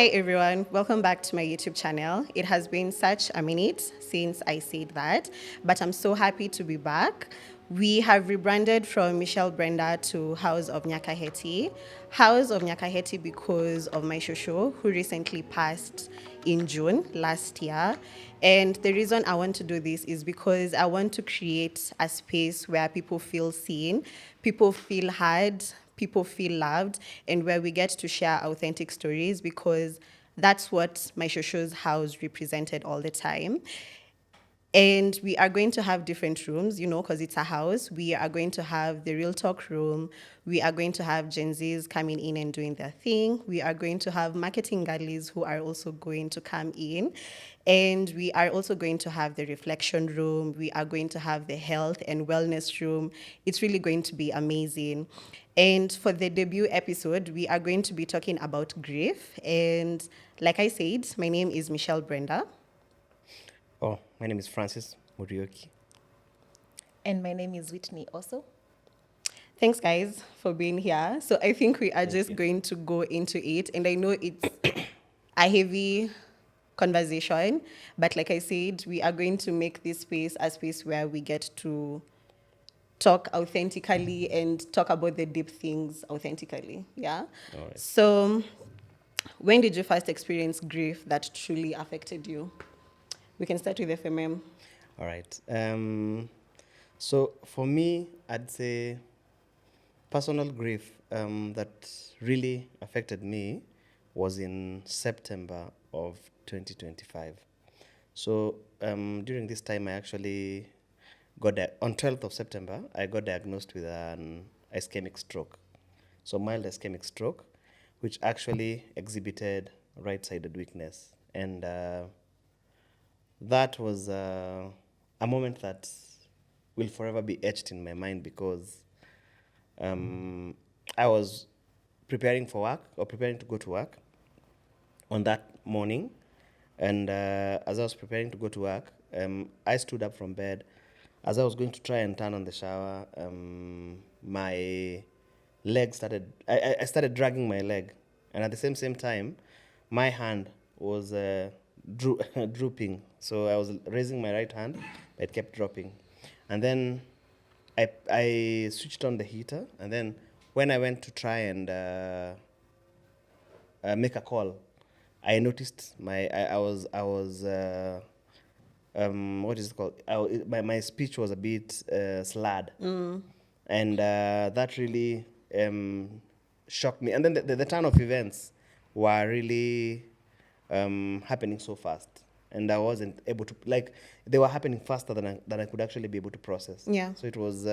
Hi everyone, welcome back to my YouTube channel. It has been such a minute since I said that, but I'm so happy to be back. We have rebranded from Michelle Brenda to House of Nyakaheti. House of Nyakaheti because of my shosho who recently passed in June last year. And the reason I want to do this is because I want to create a space where people feel seen, people feel heard, people feel loved, and where we get to share authentic stories because that's what my shosho's house represented all the time. And we are going to have different rooms, because it's a house. We are going to have the real talk room. We are going to have Gen Zs coming in and doing their thing. We are going to have marketing girlies who are also going to come in. And we are also going to have the reflection room. We are going to have the health and wellness room. It's really going to be amazing. And for the debut episode, we are going to be talking about grief. And like I said, my name is Michelle Brenda. Oh, my name is Francis Murioki. And my name is Whitney also. Thanks, guys, for being here. So I think we are Thank you. going to go into it. And I know it's a heavy conversation, but like I said, we are going to make this space a space where we get to talk authentically and talk about the deep things authentically. Yeah. All right. So, when did you first experience grief that truly affected you? We can start with FMM. All right. So for me, I'd say personal grief that really affected me was in September of 2025. So during this time, I actually on 12th of September, I got diagnosed with an ischemic stroke. So mild ischemic stroke, which actually exhibited right-sided weakness. And that was a moment that will forever be etched in my mind because I was preparing for work or preparing to go to work on that morning. And as I was preparing to go to work, I stood up from bed. As I was going to try and turn on the shower, my leg started, I started dragging my leg. And at the same time, my hand was drooping. So I was raising my right hand, but it kept dropping. And then I switched on the heater. And then when I went to try and make a call, I noticed I was what is it called? My speech was a bit slurred, and that really shocked me. And then the turn of events were really happening so fast, and I wasn't able to they were happening faster than I could actually be able to process. Yeah. So it was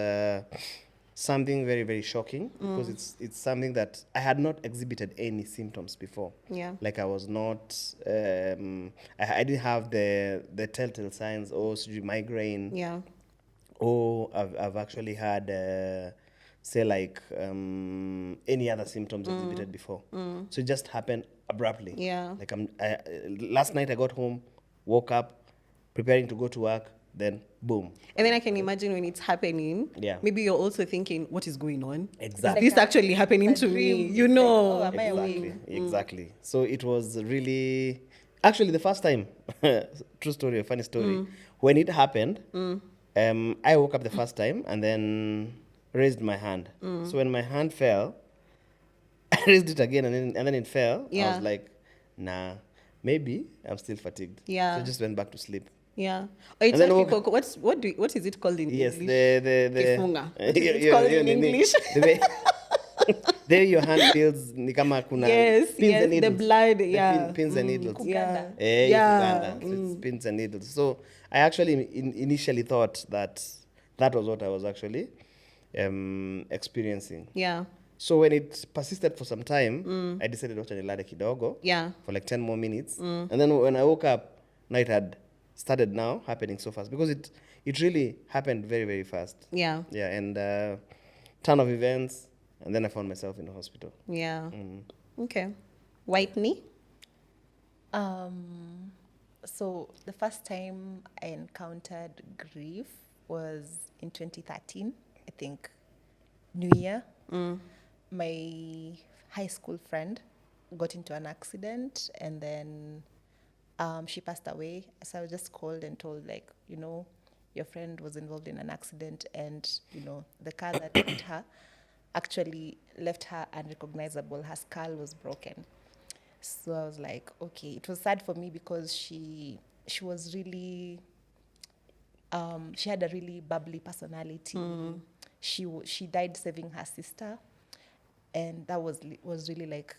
something very, very shocking because it's something that I had not exhibited any symptoms before. Yeah. Like I was not, I didn't have the telltale signs or migraine. Yeah. Or I've actually had, say like any other symptoms exhibited before. So it just happened abruptly. Yeah. Like last night I got home, woke up, preparing to go to work, then boom. And then I can imagine when it's happening, Yeah. maybe you're also thinking, what is going on? Exactly. Is this actually happening it's a to me? dream. You It's know. like, oh, am I awake? Exactly. So it was really, actually the first time, true story, a funny story, when it happened, I woke up the first time and then raised my hand. So when my hand fell, I raised it again and then it fell. I Yeah. was like, nah, maybe I'm still fatigued. Yeah. So I just went back to sleep. Yeah. Or it's And then like people, what is it called in Yes, English? the Kifunga. What is Yeah, it called yeah, in yeah, English? the way there your hand feels ni kama kuna Yes, pins yes, and the needles. blood, The yeah. pins and needles. Yeah. Kuganda. Yeah. So it's pins and needles. So I actually initially thought that was what I was actually experiencing. Yeah. So when it persisted for some time, I decided wacha nilale kidogo Yeah. for like 10 more minutes. And then when I woke up, night had started now happening so fast because it really happened very, very fast. Yeah. Yeah, and ton of events, and then I found myself in the hospital. Yeah. Okay. Whitney? So the first time I encountered grief was in 2013, I think, New Year. My high school friend got into an accident, and then she passed away. So I was just called and told, like, your friend was involved in an accident, and the car that hit her actually left her unrecognizable. Her skull was broken. So I was like, okay. It was sad for me because she was really, she had a really bubbly personality. She died saving her sister, and that was really like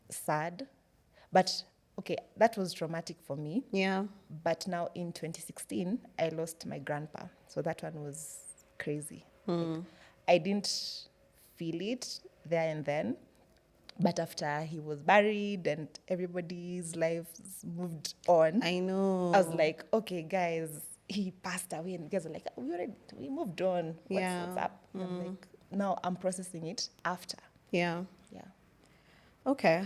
sad. But okay, that was traumatic for me. Yeah. But now in 2016, I lost my grandpa. So that one was crazy. Like, I didn't feel it there and then. But after he was buried and everybody's lives moved on, I know. I was like, okay, guys, he passed away. And guys were like, we moved on. What's up? And I'm like, now I'm processing it after. Yeah. Yeah. Okay.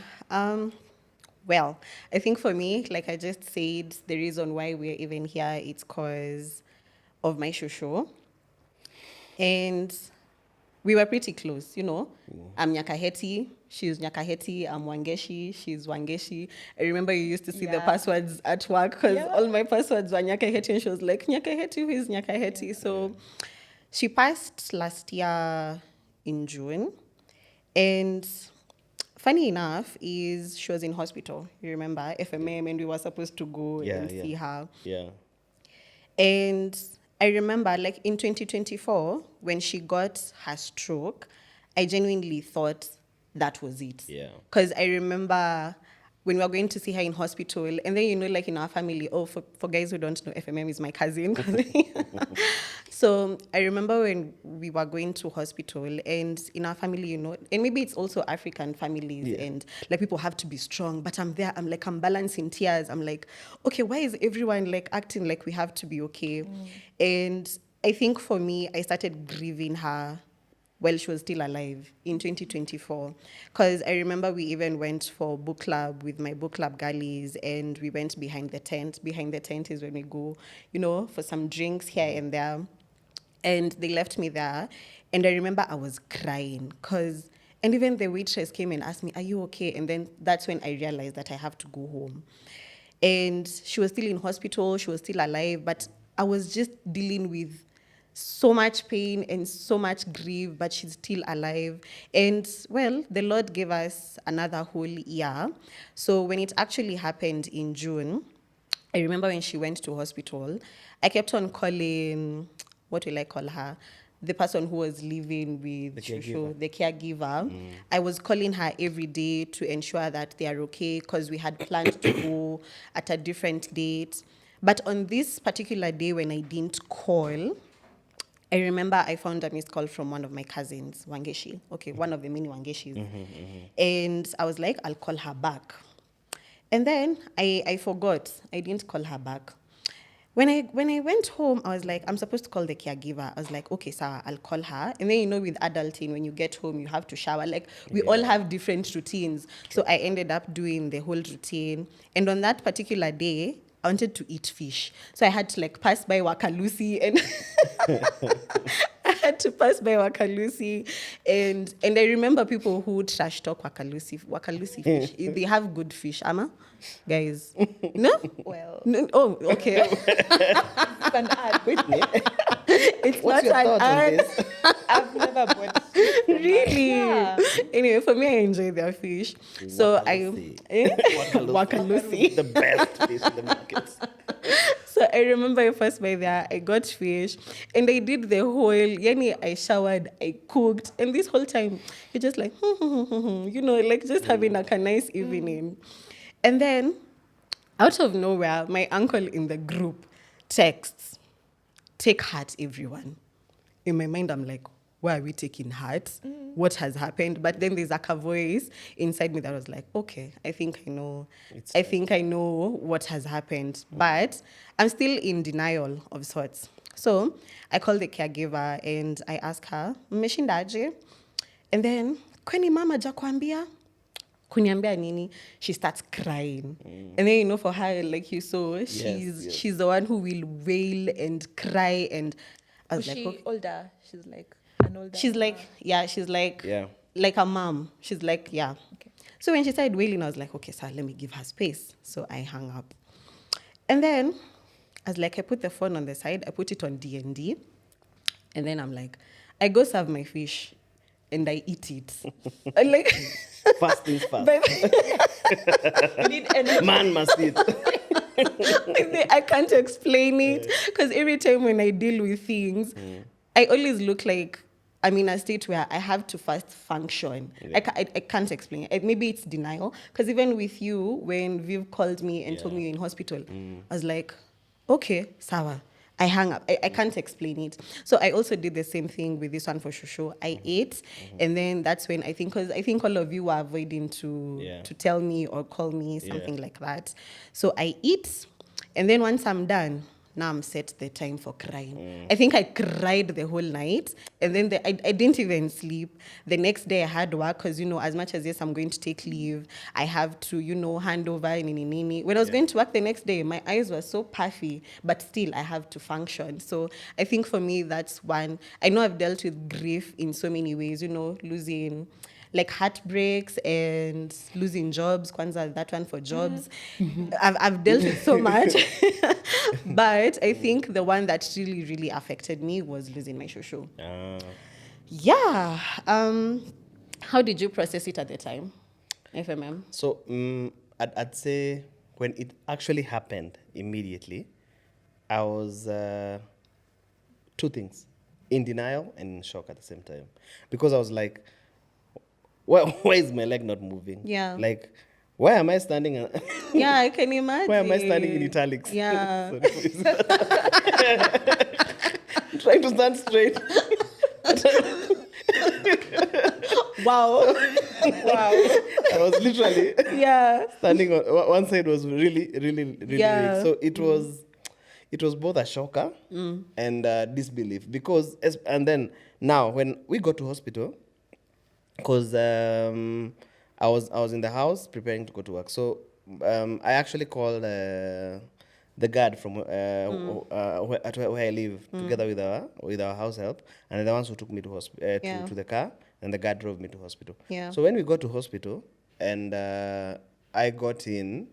Well, I think for me, like I just said, the reason why we're even here, it's because of my shushu. And we were pretty close, I'm Nyakaheti, she's Nyakaheti, I'm Wangeshi, she's Wangeshi. I remember you used to see the passwords at work because all my passwords were Nyakaheti, and she was like, Nyakaheti, who is Nyakaheti? So she passed last year in June. And funny enough is she was in hospital, you remember, FMM, and we were supposed to go and see her. Yeah. And I remember, like, in 2024, when she got her stroke, I genuinely thought that was it. Yeah. Because I remember when we were going to see her in hospital, and then, like, in our family, for guys who don't know, FMM is my cousin. So I remember when we were going to hospital, and in our family, and maybe it's also African families, and like people have to be strong, but I'm there, I'm balancing tears. I'm like, okay, why is everyone like acting like we have to be okay? And I think for me, I started grieving her while she was still alive in 2024. Because I remember we even went for book club with my book club girlies, and we went behind the tent. Behind the tent is when we go, for some drinks here and there. And they left me there. And I remember I was crying and even the waitress came and asked me, are you okay? And then that's when I realized that I have to go home. And she was still in hospital, she was still alive, but I was just dealing with so much pain and so much grief, but she's still alive. And well, the Lord gave us another whole year. So when it actually happened in June, I remember when she went to hospital, I kept on calling, what will I call her? The person who was living with the caregiver. I was calling her every day to ensure that they are okay, because we had planned to go at a different date. But on this particular day when I didn't call, I remember I found a missed call from one of my cousins, Wangeshi. Okay, one of the many Wangeshis. And I was like, I'll call her back. And then I forgot. I didn't call her back. When I went home, I was like, I'm supposed to call the caregiver. I was like, okay, Sarah, I'll call her. And then, with adulting, when you get home, you have to shower. Like, we all have different routines. True. So I ended up doing the whole routine. And on that particular day, I wanted to eat fish. So I had to pass by Wakalusi, and I had to pass by Wakalusi. And I remember people who trash talk Wakalusi fish. They have good fish, Ama? Guys. No? Well. No, oh, okay. It's an ad. It's What's not your an thoughts on ad. this? I've never bought. Really? Yeah. Anyway, for me, I enjoy their fish. So Wakalusi. The best fish in the markets. So I remember I first by there, I got fish, and I did the whole, I showered, I cooked, and this whole time, you're just like, just having a nice evening. And then, out of nowhere, my uncle in the group texts, take heart, everyone. In my mind, I'm like, why are we taking heart? What has happened? But then there's a voice inside me that was like, okay, I think I know. I think I know what has happened. But I'm still in denial of sorts. So I called the caregiver and I asked her, mmeshindaje? And then, kwani mama jakwambia? Kuniambia nini? She starts crying. And then, for her, like you saw, she's the one who will wail and cry. And I was Was like, she okay. older? She's like an older. She's like, like a mom. She's like, yeah. Okay. So when she started wailing, I was like, okay, sir, let me give her space. So I hung up. And then I was like, I put the phone on the side, I put it on D&D. And then I'm like, I go serve my fish and I eat it. And like, Fast things fast. You need energy. Man must eat. I can't explain it because every time when I deal with things, I always look like I'm in a state where I have to first function. Yeah. I can't explain it. Maybe it's denial because even with you, when Viv called me and told me you're in hospital, I was like, okay, sawa. I hung up. I can't explain it. So I also did the same thing with this one for Shusho. I ate, and then that's when because I think all of you were avoiding to tell me or call me, something like that. So I eat, and then once I'm done, now I'm set the time for crying. I think I cried the whole night, and then I didn't even sleep. The next day I had work because, as much as, yes, I'm going to take leave, I have to, hand over. When I was going to work the next day, my eyes were so puffy, but still I have to function. So I think for me, that's one. I know I've dealt with grief in so many ways, losing like heartbreaks and losing jobs. Kwanzaa, that one for jobs. I've dealt with so much. But I think the one that really, really affected me was losing my shosho. Yeah. How did you process it at the time, FMM? So I'd say when it actually happened immediately, I was two things, in denial and in shock at the same time. Because I was like, why is my leg not moving? Yeah. Like, why am I standing? Yeah, I can imagine. Why am I standing in italics? Yeah. Trying to stand straight. Wow. I was literally standing on one side was really weak. So it was both a shocker and disbelief because and then now when we got to hospital, because I was in the house preparing to go to work, so I actually called the guard from where I live together with our house help, and they're the ones who took me to to the car, and the guard drove me to hospital. Yeah. So when we got to hospital and I got in,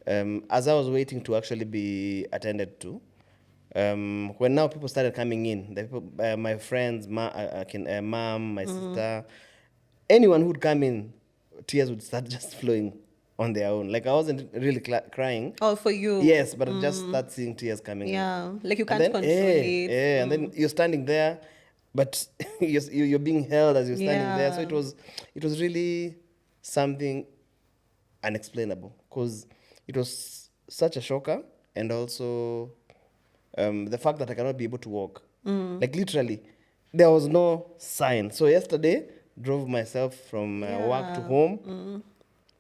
as I was waiting to actually be attended to, when now people started coming in, the people, my friends, mom, my sister, anyone who'd come in, tears would start just flowing on their own. Like I wasn't really crying. Oh, for you? Yes, but I just start seeing tears coming. Yeah, like you And can't then, control it. Yeah, and then you're standing there, but you're being held as you're standing there. So it was really something unexplainable because it was such a shocker, and also the fact that I cannot be able to walk. Like literally, there was no sign. So yesterday, drove myself from work to home.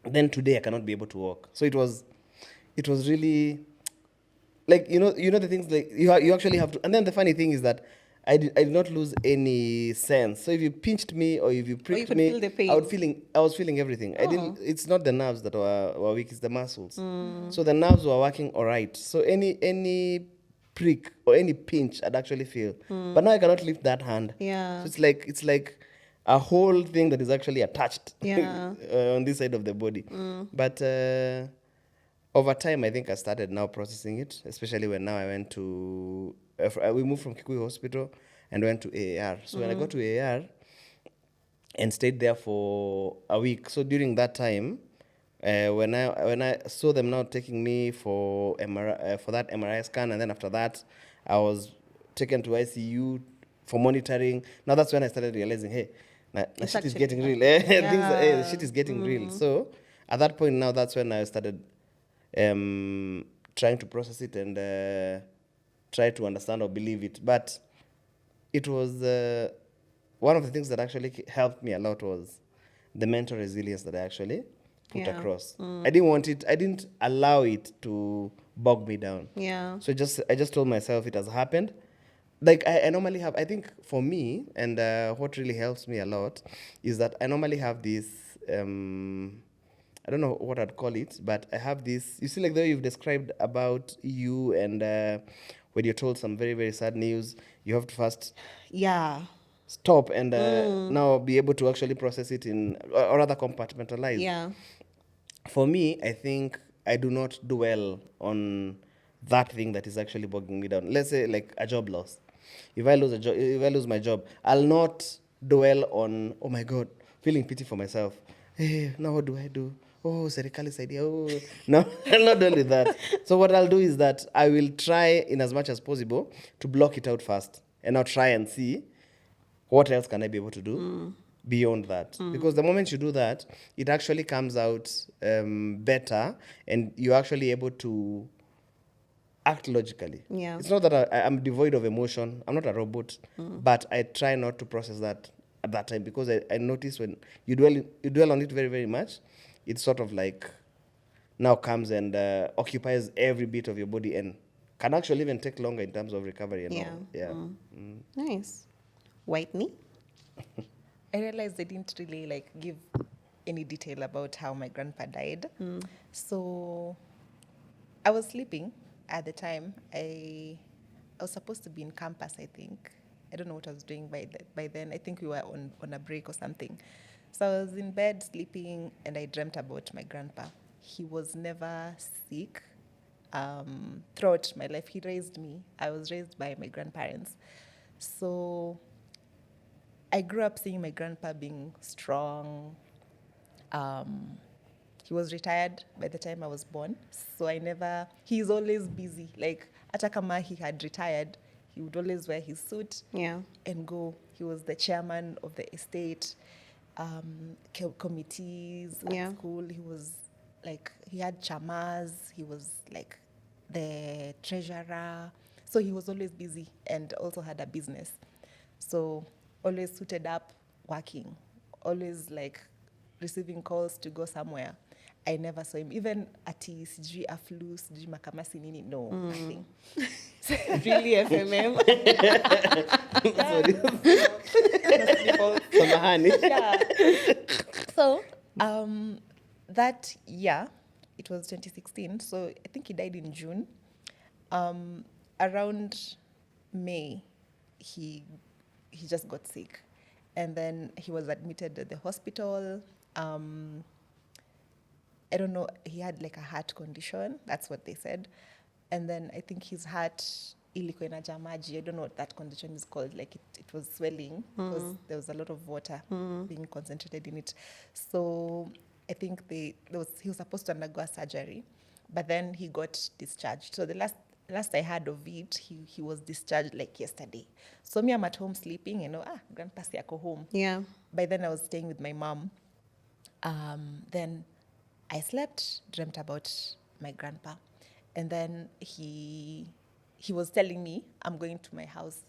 Then today I cannot be able to walk. So it was really like you know the things like you actually have to. And then the funny thing is that I did not lose any sense. So if you pinched me or if you pricked me, feel the pain. I was feeling everything. I didn't. It's not the nerves that were weak. It's the muscles. So the nerves were working all right. So any prick or any pinch I'd actually feel. But now I cannot lift that hand. Yeah. So it's like a whole thing that is actually attached on this side of the body. But over time, I think I started now processing it, especially when now I went to, we moved from Kikuyu Hospital and went to AAR. So when I got to AAR and stayed there for a week, so during that time, when I saw them now taking me for that MRI scan, and then after that, I was taken to ICU for monitoring. Now that's when I started realizing, hey, the shit is getting real. The shit is getting real. So at that point now, that's when I started trying to process it and try to understand or believe it. But it was one of the things that actually helped me a lot was the mental resilience that I actually put across. I didn't allow it to bog me down. Yeah. So I just told myself it has happened. Like I normally have, I think for me, and what really helps me a lot is that I normally have this, I don't know what I'd call it, but I have this, you see like the way you've described about you and when you're told some very, very sad news, you have to first stop and now be able to actually process it in, or rather compartmentalize. Yeah. For me, I think I do not dwell on that thing that is actually bogging me down. Let's say like a job loss. If I lose my job, I'll not dwell on, oh my God, feeling pity for myself. Hey, now what do I do? Oh, serikali's idea. Oh, no, I'll not dwell with that. So what I'll do is that I will try in as much as possible to block it out first, and I'll try and see what else can I be able to do beyond that? Because the moment you do that, it actually comes out better, and you're actually able to act logically. Yeah. It's not that I'm devoid of emotion. I'm not a robot, but I try not to process that at that time, because I notice when you dwell on it very, very much, it's sort of like now comes and occupies every bit of your body, and can actually even take longer in terms of recovery and Yeah. all. Yeah. Nice. Whitney? I realized they didn't really like give any detail about how my grandpa died. So I was sleeping at the time. I was supposed to be in campus, I think. I don't know what I was doing by then. I think we were on a break or something. So I was in bed sleeping, and I dreamt about my grandpa. He was never sick throughout my life. He raised me. I was raised by my grandparents. So I grew up seeing my grandpa being strong. He was retired by the time I was born. So he's always busy. Like, hata kama he had retired, he would always wear his suit Yeah. and go. He was the chairman of the estate, committees Yeah. at school. He had chamas. He was like the treasurer. So he was always busy, and also had a business. So always suited up, working, always like receiving calls to go somewhere. I never saw him. Even ati sijui aflu, sijui makamasi nini, no, nothing. Really FMM. Samahani. Yeah. So that year, it was 2016. So I think he died in June. Around May, he just got sick, and then he was admitted at the hospital. I don't know, he had like a heart condition, that's what they said. And then I think his heart ilikuwa inajaa maji. I don't know what that condition is called. Like it was swelling because there was a lot of water being concentrated in it. So I think he was supposed to undergo a surgery, but then he got discharged. So the last I heard of it, he was discharged like yesterday. So me, I'm at home sleeping, grandpa yako home. Yeah. By then I was staying with my mom. Then I slept, dreamt about my grandpa. And then he was telling me, I'm going to my house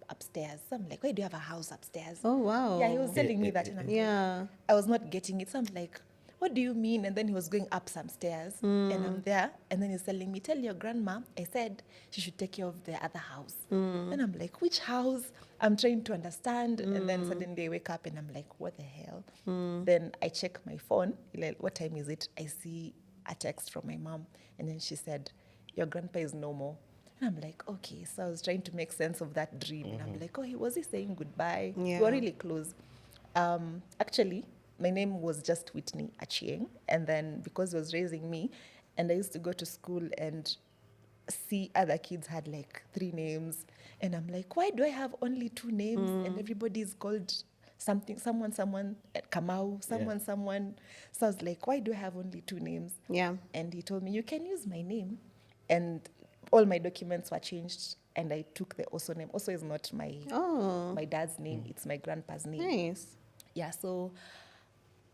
upstairs. So I'm like, why do you have a house upstairs? Oh, wow. Yeah, he was telling me that. And I'm like, Yeah. I was not getting it. So I'm like, what do you mean? And then he was going up some stairs. And I'm there. And then he's telling me, tell your grandma, I said she should take care of the other house. And I'm like, which house? I'm trying to understand. And then suddenly I wake up and I'm like, what the hell? Then I check my phone. Like, what time is it? I see a text from my mom. And then she said, your grandpa is no more. And I'm like, okay. So I was trying to make sense of that dream. And I'm like, was he saying goodbye? Yeah. We were really close. Actually, my name was just Whitney Achieng. And then because he was raising me, and I used to go to school and see other kids had like 3 names. And I'm like, why do I have only 2 names? And everybody's called someone, Kamau, someone. So I was like, why do I have only 2 names? Yeah. And he told me, you can use my name. And all my documents were changed, and I took the Oso name. Oso is not my dad's name, it's my grandpa's name. Nice. Yeah, so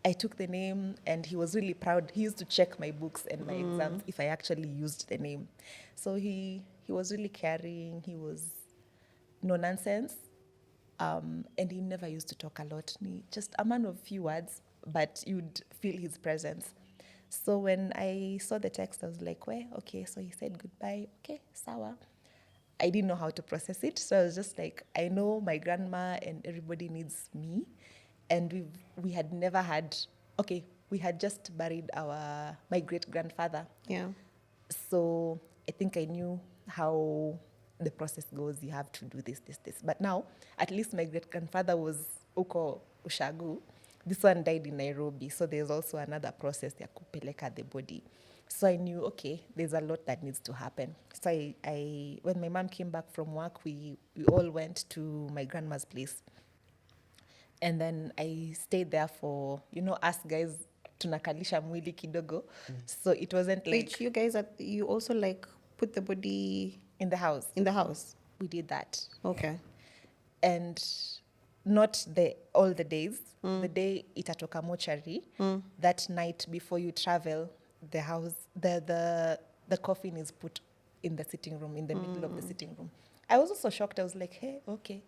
I took the name, and he was really proud. He used to check my books and my exams if I actually used the name. So he was really caring. He was no nonsense. And he never used to talk a lot. Just a man of few words, but you'd feel his presence. So when I saw the text, I was like, well, okay, so he said goodbye. Okay, sawa. I didn't know how to process it. So I was just like, I know my grandma and everybody needs me. And we had never had, we had just buried my great-grandfather. Yeah. So I think I knew how the process goes. You have to do this. But now, at least my great-grandfather was uko Ushagu. This one died in Nairobi, so there's also another process ya kupeleka the body. So I knew, okay, there's a lot that needs to happen. So I when my mom came back from work, we all went to my grandma's place. And then I stayed there for, us guys, tunakalisha mwili kidogo. So it wasn't like... Wait, you guys, you also like put the body in the house. in the house? We did that. Okay. And not all the days. The day itatoka mortuary, that night before you travel, the house, the coffin is put in the sitting room, in the middle of the sitting room. I was also shocked. I was like, hey, okay.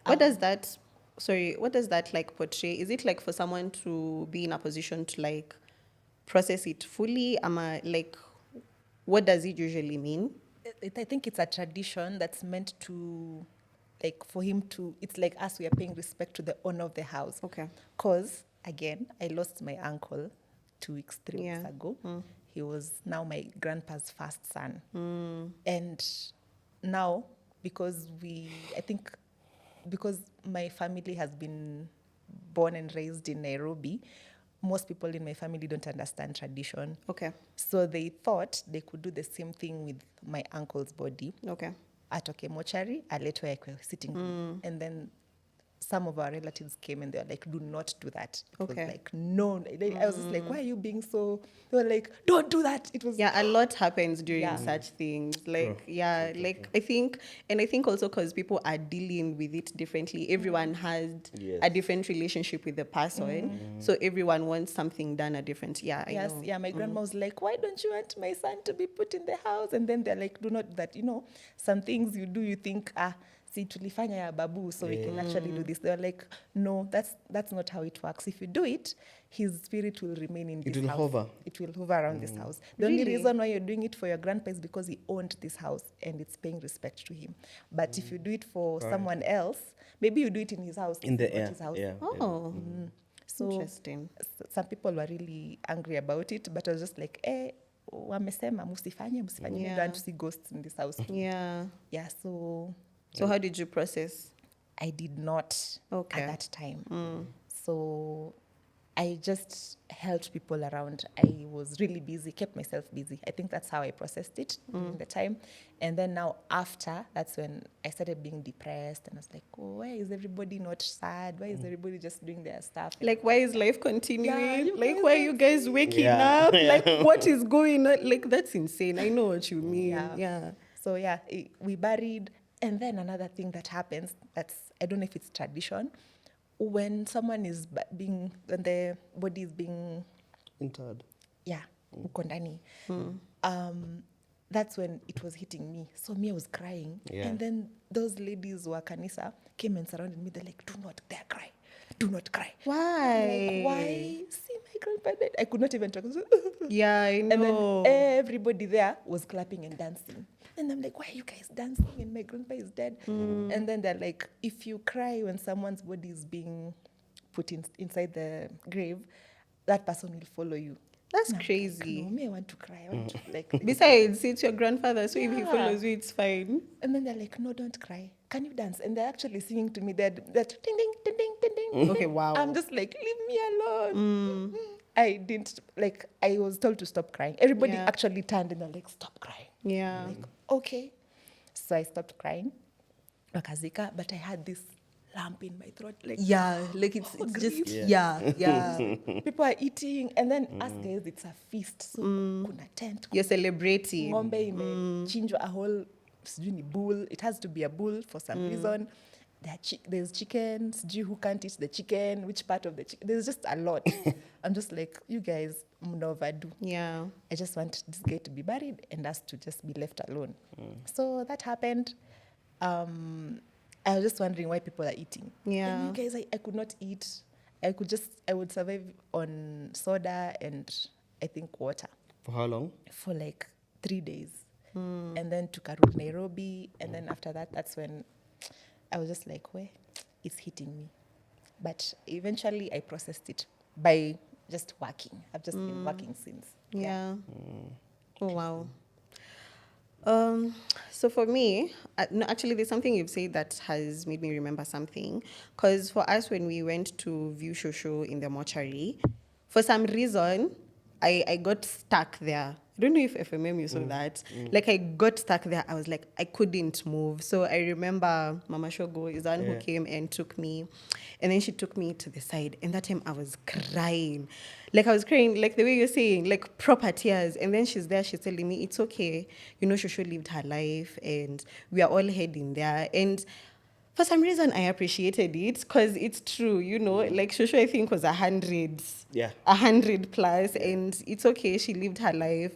What does that like portray? Is it like for someone to be in a position to like process it fully? Like, what does it usually mean? I think it's a tradition that's meant to, like, for him to, it's like us, we are paying respect to the owner of the house. Okay. Because, again, I lost my uncle 3 weeks Yeah. ago. He was now my grandpa's first son. And now, because my family has been born and raised in Nairobi, most people in my family don't understand tradition. Okay. So they thought they could do the same thing with my uncle's body. Okay. Atoke mochari, aletwe ekwe sitting room. And then some of our relatives came and they were like, do not do that. It Okay. was like, no. I was just like, why are you being so... They were like, don't do that. It was... Yeah, a lot happens during Yeah. such things. Like, True. yeah, like I think also because people are dealing with it differently. Everyone has Yes. a different relationship with the person, so everyone wants something done a different. Yeah, I Yes, know. yeah, my grandma was like, why don't you want my son to be put in the house? And then they're like, do not do that. Some things you do, you think, si tulifanya ya babu, so we can actually do this. They're like, no, that's not how it works. If you do it, his spirit will remain in this It will house. hover. It will hover around this house. The only Really? reason why you're doing it for your grandpa is because he owned this house and it's paying respect to him. But if you do it for someone else, maybe you do it in his house. In the it's not air. his house. Yeah. Oh, So interesting. some people were really angry about it, but I was just like, wamesema musifanye. Yeah. We don't want to see ghosts in this house. Yeah. Yeah, so So how did you process? I did not Okay. at that time. So I just helped people around. I was really busy, kept myself busy. I think that's how I processed it during the time. And then now after, that's when I started being depressed. And I was like, why is everybody not sad? Why is everybody just doing their stuff? Like, why is life continuing? Yeah, you Like, guys why are you guys waking Yeah. up? Like, what is going on? Like, that's insane. I know what you mean. Yeah. So yeah, we buried. And then another thing that happens, I don't know if it's tradition, when someone is when the body is being, Interred. uko ndani, that's when it was hitting me. So me, I was crying. Yeah. And then those ladies who are kanisa came and surrounded me. They're like, do not dare cry. Do not cry. Why? Like, why? See my grandpa died. I could not even talk. Yeah, I know. And then everybody there was clapping and dancing. And I'm like, why are you guys dancing? And my grandpa is dead. And then they're like, if you cry when someone's body is being put inside the grave, that person will follow you. That's And I'm crazy. Like, no, me, I want to cry. I want to like. Besides, it's your grandfather, so if he Yeah. follows you, it's fine. And then they're like, no, don't cry. Can you dance? And they're actually singing to me that ding ding ding ding ding ding. Okay, wow. I'm just like, leave me alone. I didn't I was told to stop crying. Everybody Yeah. actually turned and they're like, stop crying. Yeah. Like, okay. So I stopped crying. Wakazika, but I had this lump in my throat. Like, Yeah, like it's just, yeah. people are eating. And then us guys, it's a feast. So kuna tent. You're celebrating. Ng'ombe imechinjwa a whole sijui ni bull. It has to be a bull for some reason. There's chicken. Sijui who can't eat the chicken, which part of the chicken. There's just a lot. I'm just like, you guys, mna overdo. Yeah. I just want this guy to be buried and us to just be left alone. So that happened. I was just wondering why people are eating. Yeah. And you guys, I could not eat. I would survive on soda and I think water For how long? for like 3 days. And then to Karur, Nairobi. And then after that, that's when I was just like, where it's hitting me. But eventually I processed it by just working. I've just been working since. Yeah. Oh, wow. Um, so for me, no, actually, there's something you've said that has made me remember something. Because for us, when we went to view Shosho in the mortuary, for some reason, I got stuck there. I don't know if FMM you saw that. Like I got stuck there. I was like, I couldn't move. So I remember Mama Shogo is the one who Yeah. came and took me. And then she took me to the side. And that time I was crying. Like I was crying, like the way you're saying, like proper tears. And then she's there, she's telling me, it's okay. You know, Shosho lived her life and we are all heading there. And for some reason, I appreciated it because it's true, you know, like Shosho, I think, was 100. Yeah. 100 plus, and it's okay. She lived her life.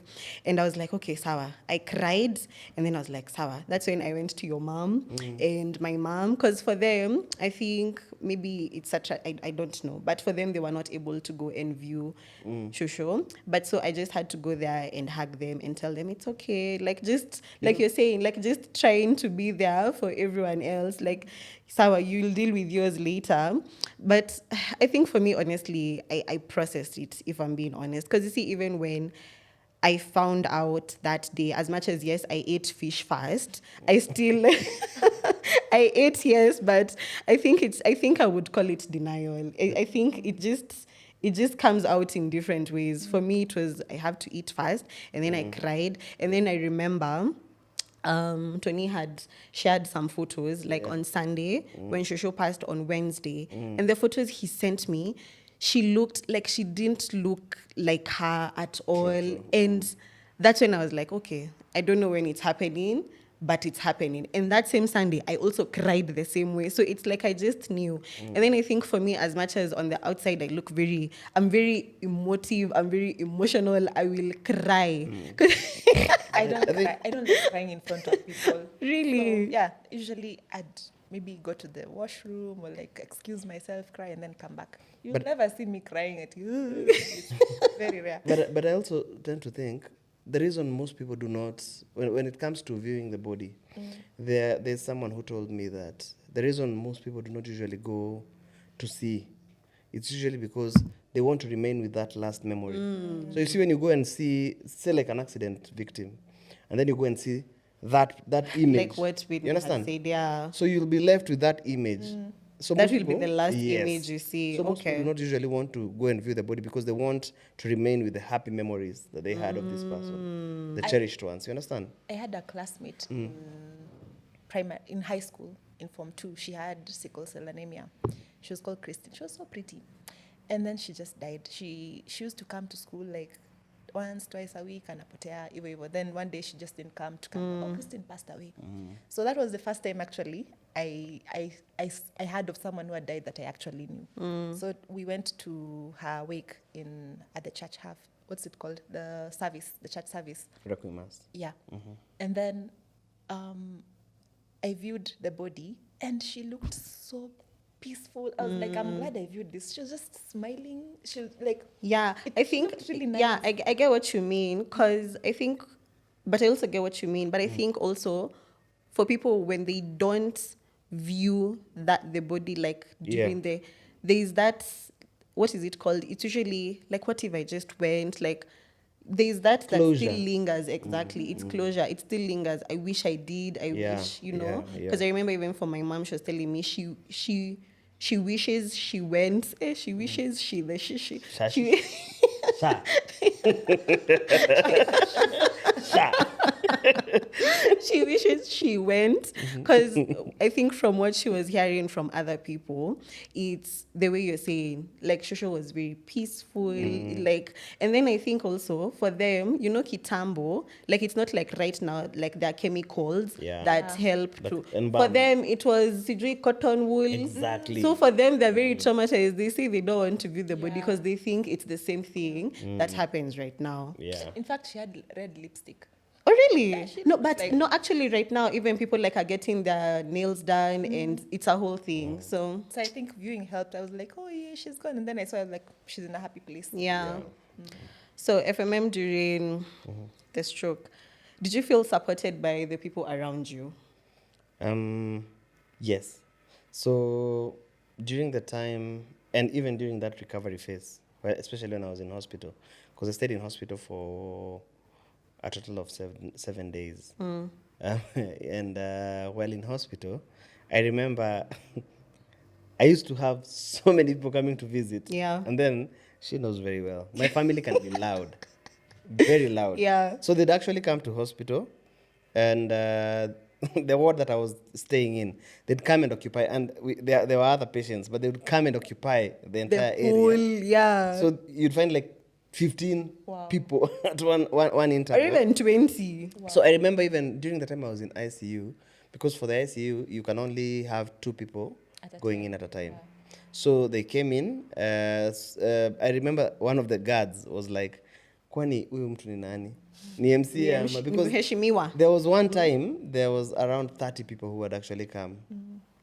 And I was like, okay, Sawa. I cried. And then I was like, Sawa. That's when I went to your mom and my mom. Because for them, I think maybe it's such a, I don't know. But for them, they were not able to go and view Shosho. But so I just had to go there and hug them and tell them it's okay. Like, just like you're saying, like, just trying to be there for everyone else. Like, Sawa, you'll deal with yours later. But I think for me, honestly, I processed it, if I'm being honest. Because you see, even when I found out that day, as much as yes, I ate fish first, I still I ate, yes, but I think I would call it denial. I think it just comes out in different ways. For me, it was I have to eat first, and then I cried, and then I remember Tony had shared some photos like on Sunday when Shosho passed on Wednesday. And the photos he sent me, she looked like she didn't look like her at all. And that's when I was like, okay, I don't know when it's happening, but it's happening. And that same Sunday, I also cried the same way. So it's like I just knew. And then I think for me, as much as on the outside I'm very emotive, I'm very emotional, I will cry. I don't cry. I don't like crying in front of people. Really? So, yeah, usually I'd maybe go to the washroom or like excuse myself, cry, and then come back. You'll never see me crying at you. It's very rare. But I also tend to think the reason most people do not, when it comes to viewing the body, there's someone who told me that the reason most people do not usually go to see, it's usually because they want to remain with that last memory. So you see, when you go and see, say like an accident victim, and then you go and see that image, Like what you Whitney had understand? said, yeah. So you'll be left with that image. So That most will be the last yes. image you see. So most people Okay. do not usually want to go and view the body because they want to remain with the happy memories that they had of this person, the cherished ones. You understand? I had a classmate in high school, in Form 2. She had sickle cell anemia. She was called Christine. She was so pretty. And then she just died. She used to come to school like once, twice a week, anapotea, hivyo. Then one day she just didn't come to come. Oh, Christine passed away. So that was the first time actually I heard of someone who had died that I actually knew. So we went to her wake at the church half. What's it called? The church service. Requiem mass. Yeah. And then I viewed the body and she looked so peaceful. I was like, I'm glad I viewed this. She was just smiling. She was like, Yeah, it I think, looked really nice. yeah, I get what you mean because I think, but I also get what you mean. But I think also for people when they don't view the body like during there's that, what is it called? It's usually like, what if I just went like, there's that Closure. still lingers. Exactly, it's closure. It still lingers. I wish I did. I Yeah, wish, you know, yeah. because I remember even for my mom, she was telling me she wishes she went. She wishes she Sha. Sha. she wishes she went because I think from what she was hearing from other people, it's the way you're saying, like Shosho was very peaceful, like, and then I think also for them, you know, Kitambo, like it's not like right now, like there are chemicals that help That to. embalm. For them, it was sijui cotton wool. Exactly. So for them, they're very traumatized. They say they don't want to view the body because they think it's the same thing that happens right now. Yeah. In fact, she had red lipstick. Oh really? Yeah, she No, looks but like- no, actually, right now, even people like are getting their nails done, and it's a whole thing. So So I think viewing helped. I was like, oh yeah, she's gone. And then I saw, I was like, she's in a happy place. yeah. So FMM during the stroke, did you feel supported by the people around you? Yes. So during the time, and even during that recovery phase, especially when I was in hospital, because I stayed in hospital for a total of 7 days. And while in hospital, I remember I used to have so many people coming to visit. Yeah. And then she knows very well. My family can be loud, very loud. Yeah. So they'd actually come to hospital, and the ward that I was staying in, they'd come and occupy. And there were other patients, but they would come and occupy the entire whole, area. yeah. So you'd find like 15 Wow. people at one or interval. even 20. So I remember even during the time I was in ICU, because for the ICU, you can only have 2 people At a going time. in at a time. Yeah. So they came in. I remember one of the guards was like, kwani huyu mtu ni nani? Ni MC ama? Because Mheshimiwa. there was one time, there was around 30 people who had actually come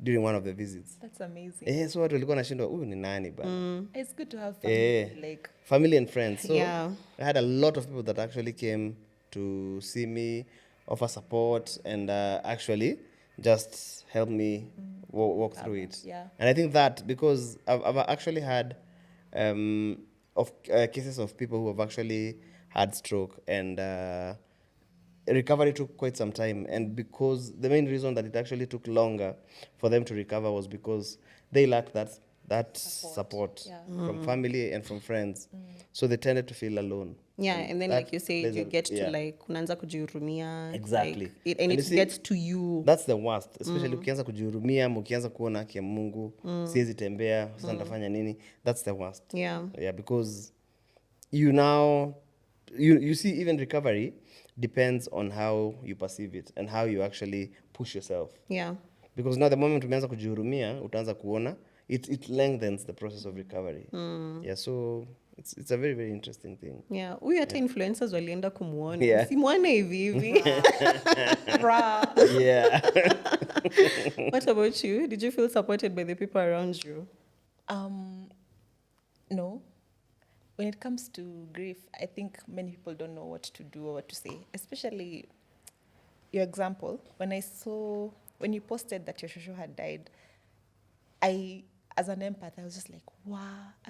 during one of the visits. That's amazing. So watu walikuwa nashindwa, huyu ni nani bana? It's good to have family, like, Family and friends. So Yeah. I had a lot of people that actually came to see me, offer support, and actually just help me walk through it. Yeah. And I think that because I've actually had cases of people who have actually had stroke, and recovery took quite some time. And because the main reason that it actually took longer for them to recover was because they lacked that support Yeah. from family and from friends. So they tended to feel alone. Yeah, and then That like you say, plays you a- get to yeah. like unaanza kujihurumia. Exactly. Like, and And it you see, gets to you. That's the worst, especially ukianza kujihurumia, ukianza kuona haki ya Mungu, siwezi tembea, sasa nitafanya nini? That's the worst. Yeah. Yeah, because you now you see, even recovery depends on how you perceive it and how you actually push yourself. Yeah. Because now the moment umeanza kujihurumia, utaanza kuona it lengthens the process of recovery. Yeah, so it's a very, very interesting thing. Yeah. Huyu hata influencers walienda kumuona. Yeah. Simwone hivi hivi. Bra. Yeah. What about you? Did you feel supported by the people around you? No. When it comes to grief, I think many people don't know what to do or what to say. Especially your example, when you posted that your shosho had died, as an empath, I was just like, wow,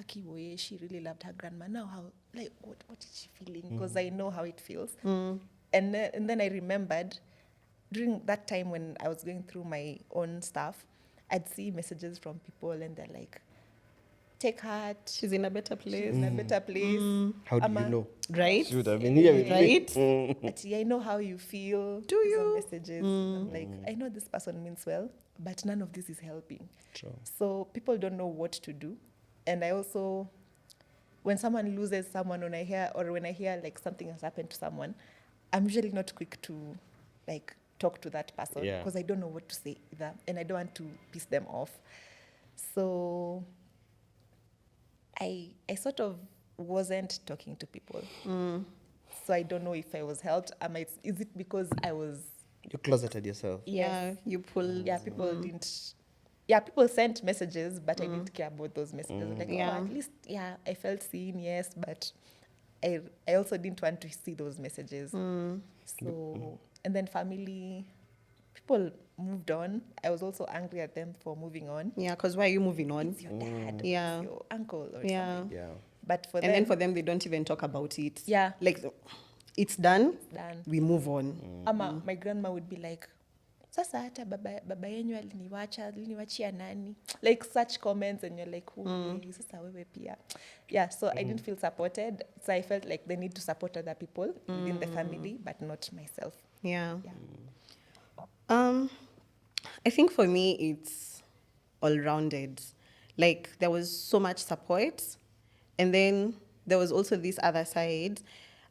Akiwoye, she really loved her grandma. Now how, like, what is she feeling? Because I know how it feels. And then I remembered during that time when I was going through my own stuff, I'd see messages from people and they're like, take heart. She's in a better place. In a better place. How do Ama- you know? Right? Should have been here with me. Right? Actually, I know how you feel. Do These are you? messages. I'm like, I know this person means well, but none of this is helping. True. So people don't know what to do. And I also, when someone loses someone, when I hear like something has happened to someone, I'm usually not quick to like talk to that person Yeah. because I don't know what to say either, and I don't want to piss them off. So I sort of wasn't talking to people. So I don't know if I was helped. Is it because I was? You closeted yourself. Yeah. You pulled. Yeah, people didn't. Yeah, people sent messages, but I didn't care about those messages. Like, Yeah. oh, at least, yeah, I felt seen, yes, but I also didn't want to see those messages. So, and then family, people moved on. I was also angry at them for moving on. Yeah, because why are you moving on? It's your dad, Yeah. it's your uncle, or Yeah. something. Yeah. But for And them, then for them, they don't even talk about it. Yeah. Like, it's done. done. We move on. Ama my grandma would be like, sasa hata baba yenyu aliniwachia nani, like such comments, and you're like, sasa wewe pia. Yeah, so I didn't feel supported, so I felt like they need to support other people within the family, but not myself. Yeah. Yeah. I think for me, it's all-rounded. Like, there was so much support. And then there was also this other side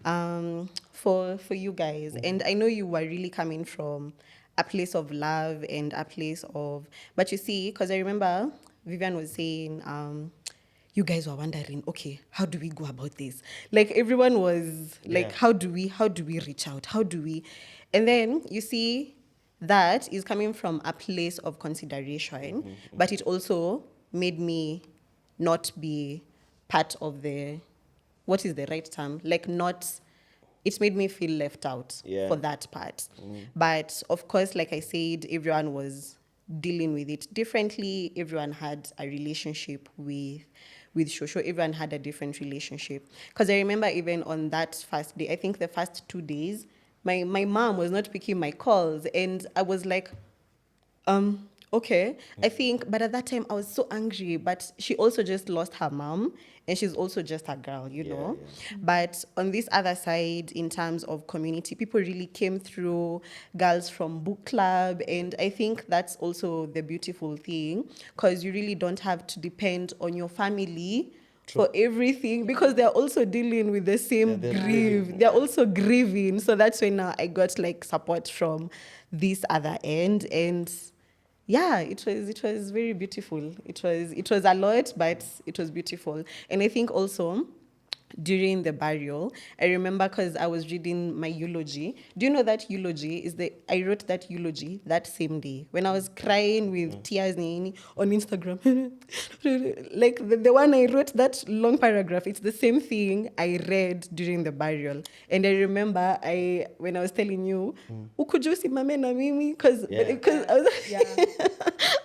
for you guys. And I know you were really coming from a place of love and a place of... But you see, because I remember Vivian was saying... you guys were wondering, okay, how do we go about this? Like, everyone was like, Yeah. how do we reach out? How do we? And then you see that is coming from a place of consideration, but it also made me not be part of what is the right term? Like, it made me feel left out for that part. But of course, like I said, everyone was dealing with it differently. Everyone had a relationship with with Shosho. Everyone had a different relationship. Because I remember even on that first day, I think the first 2 days, my mom was not picking my calls, and I was like, okay. I think, but at that time I was so angry. But she also just lost her mom, and she's also just a girl, you know. But on this other side, in terms of community, people really came through, girls from book club, and I think that's also the beautiful thing, because you really don't have to depend on your family for everything, because they're also dealing with the same they're grief. They're also grieving. So that's when now I got like support from this other end. And yeah, it was very beautiful. It was a lot, but it was beautiful. And I think also during the burial, I remember, because I was reading my eulogy. Do you know that eulogy is I wrote that eulogy that same day when I was crying with tears on Instagram. Like the one I wrote, that long paragraph, it's the same thing I read during the burial. And I remember when I was telling you, ukuja usimame na mimi, because I was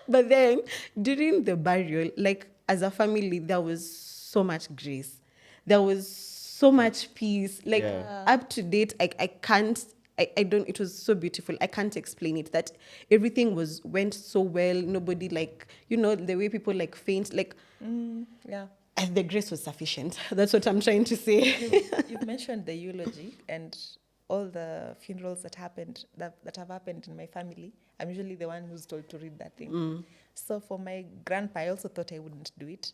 but then during the burial, like as a family, there was so much grace. There was so much peace. Like up to date, I can't. I don't. It was so beautiful. I can't explain it. That everything went so well. Nobody, like, the way people like faint, like and the grace was sufficient. That's what I'm trying to say. You've mentioned the eulogy and all the funerals that have happened in my family. I'm usually the one who's told to read that thing. So for my grandpa, I also thought I wouldn't do it.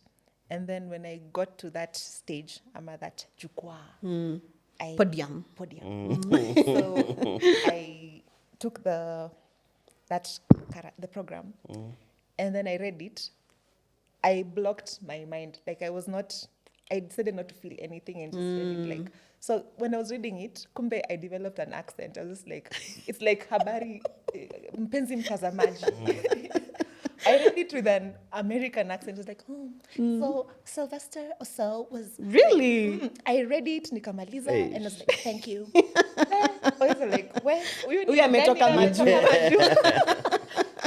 And then when I got to that stage, I'm at that jukwaa. Podium. So I took the program, and then I read it. I blocked my mind. Like I decided not to feel anything and just read it. Like, so when I was reading it, kumbe I developed an accent. I was just like, it's like habari, mpenzi mtazamaji. I read it with an American accent. It was like, so Sylvester Oso was Really? like, I read it, nikamaliza, and I was like, thank you. I was like, Huyu ametoka majuu.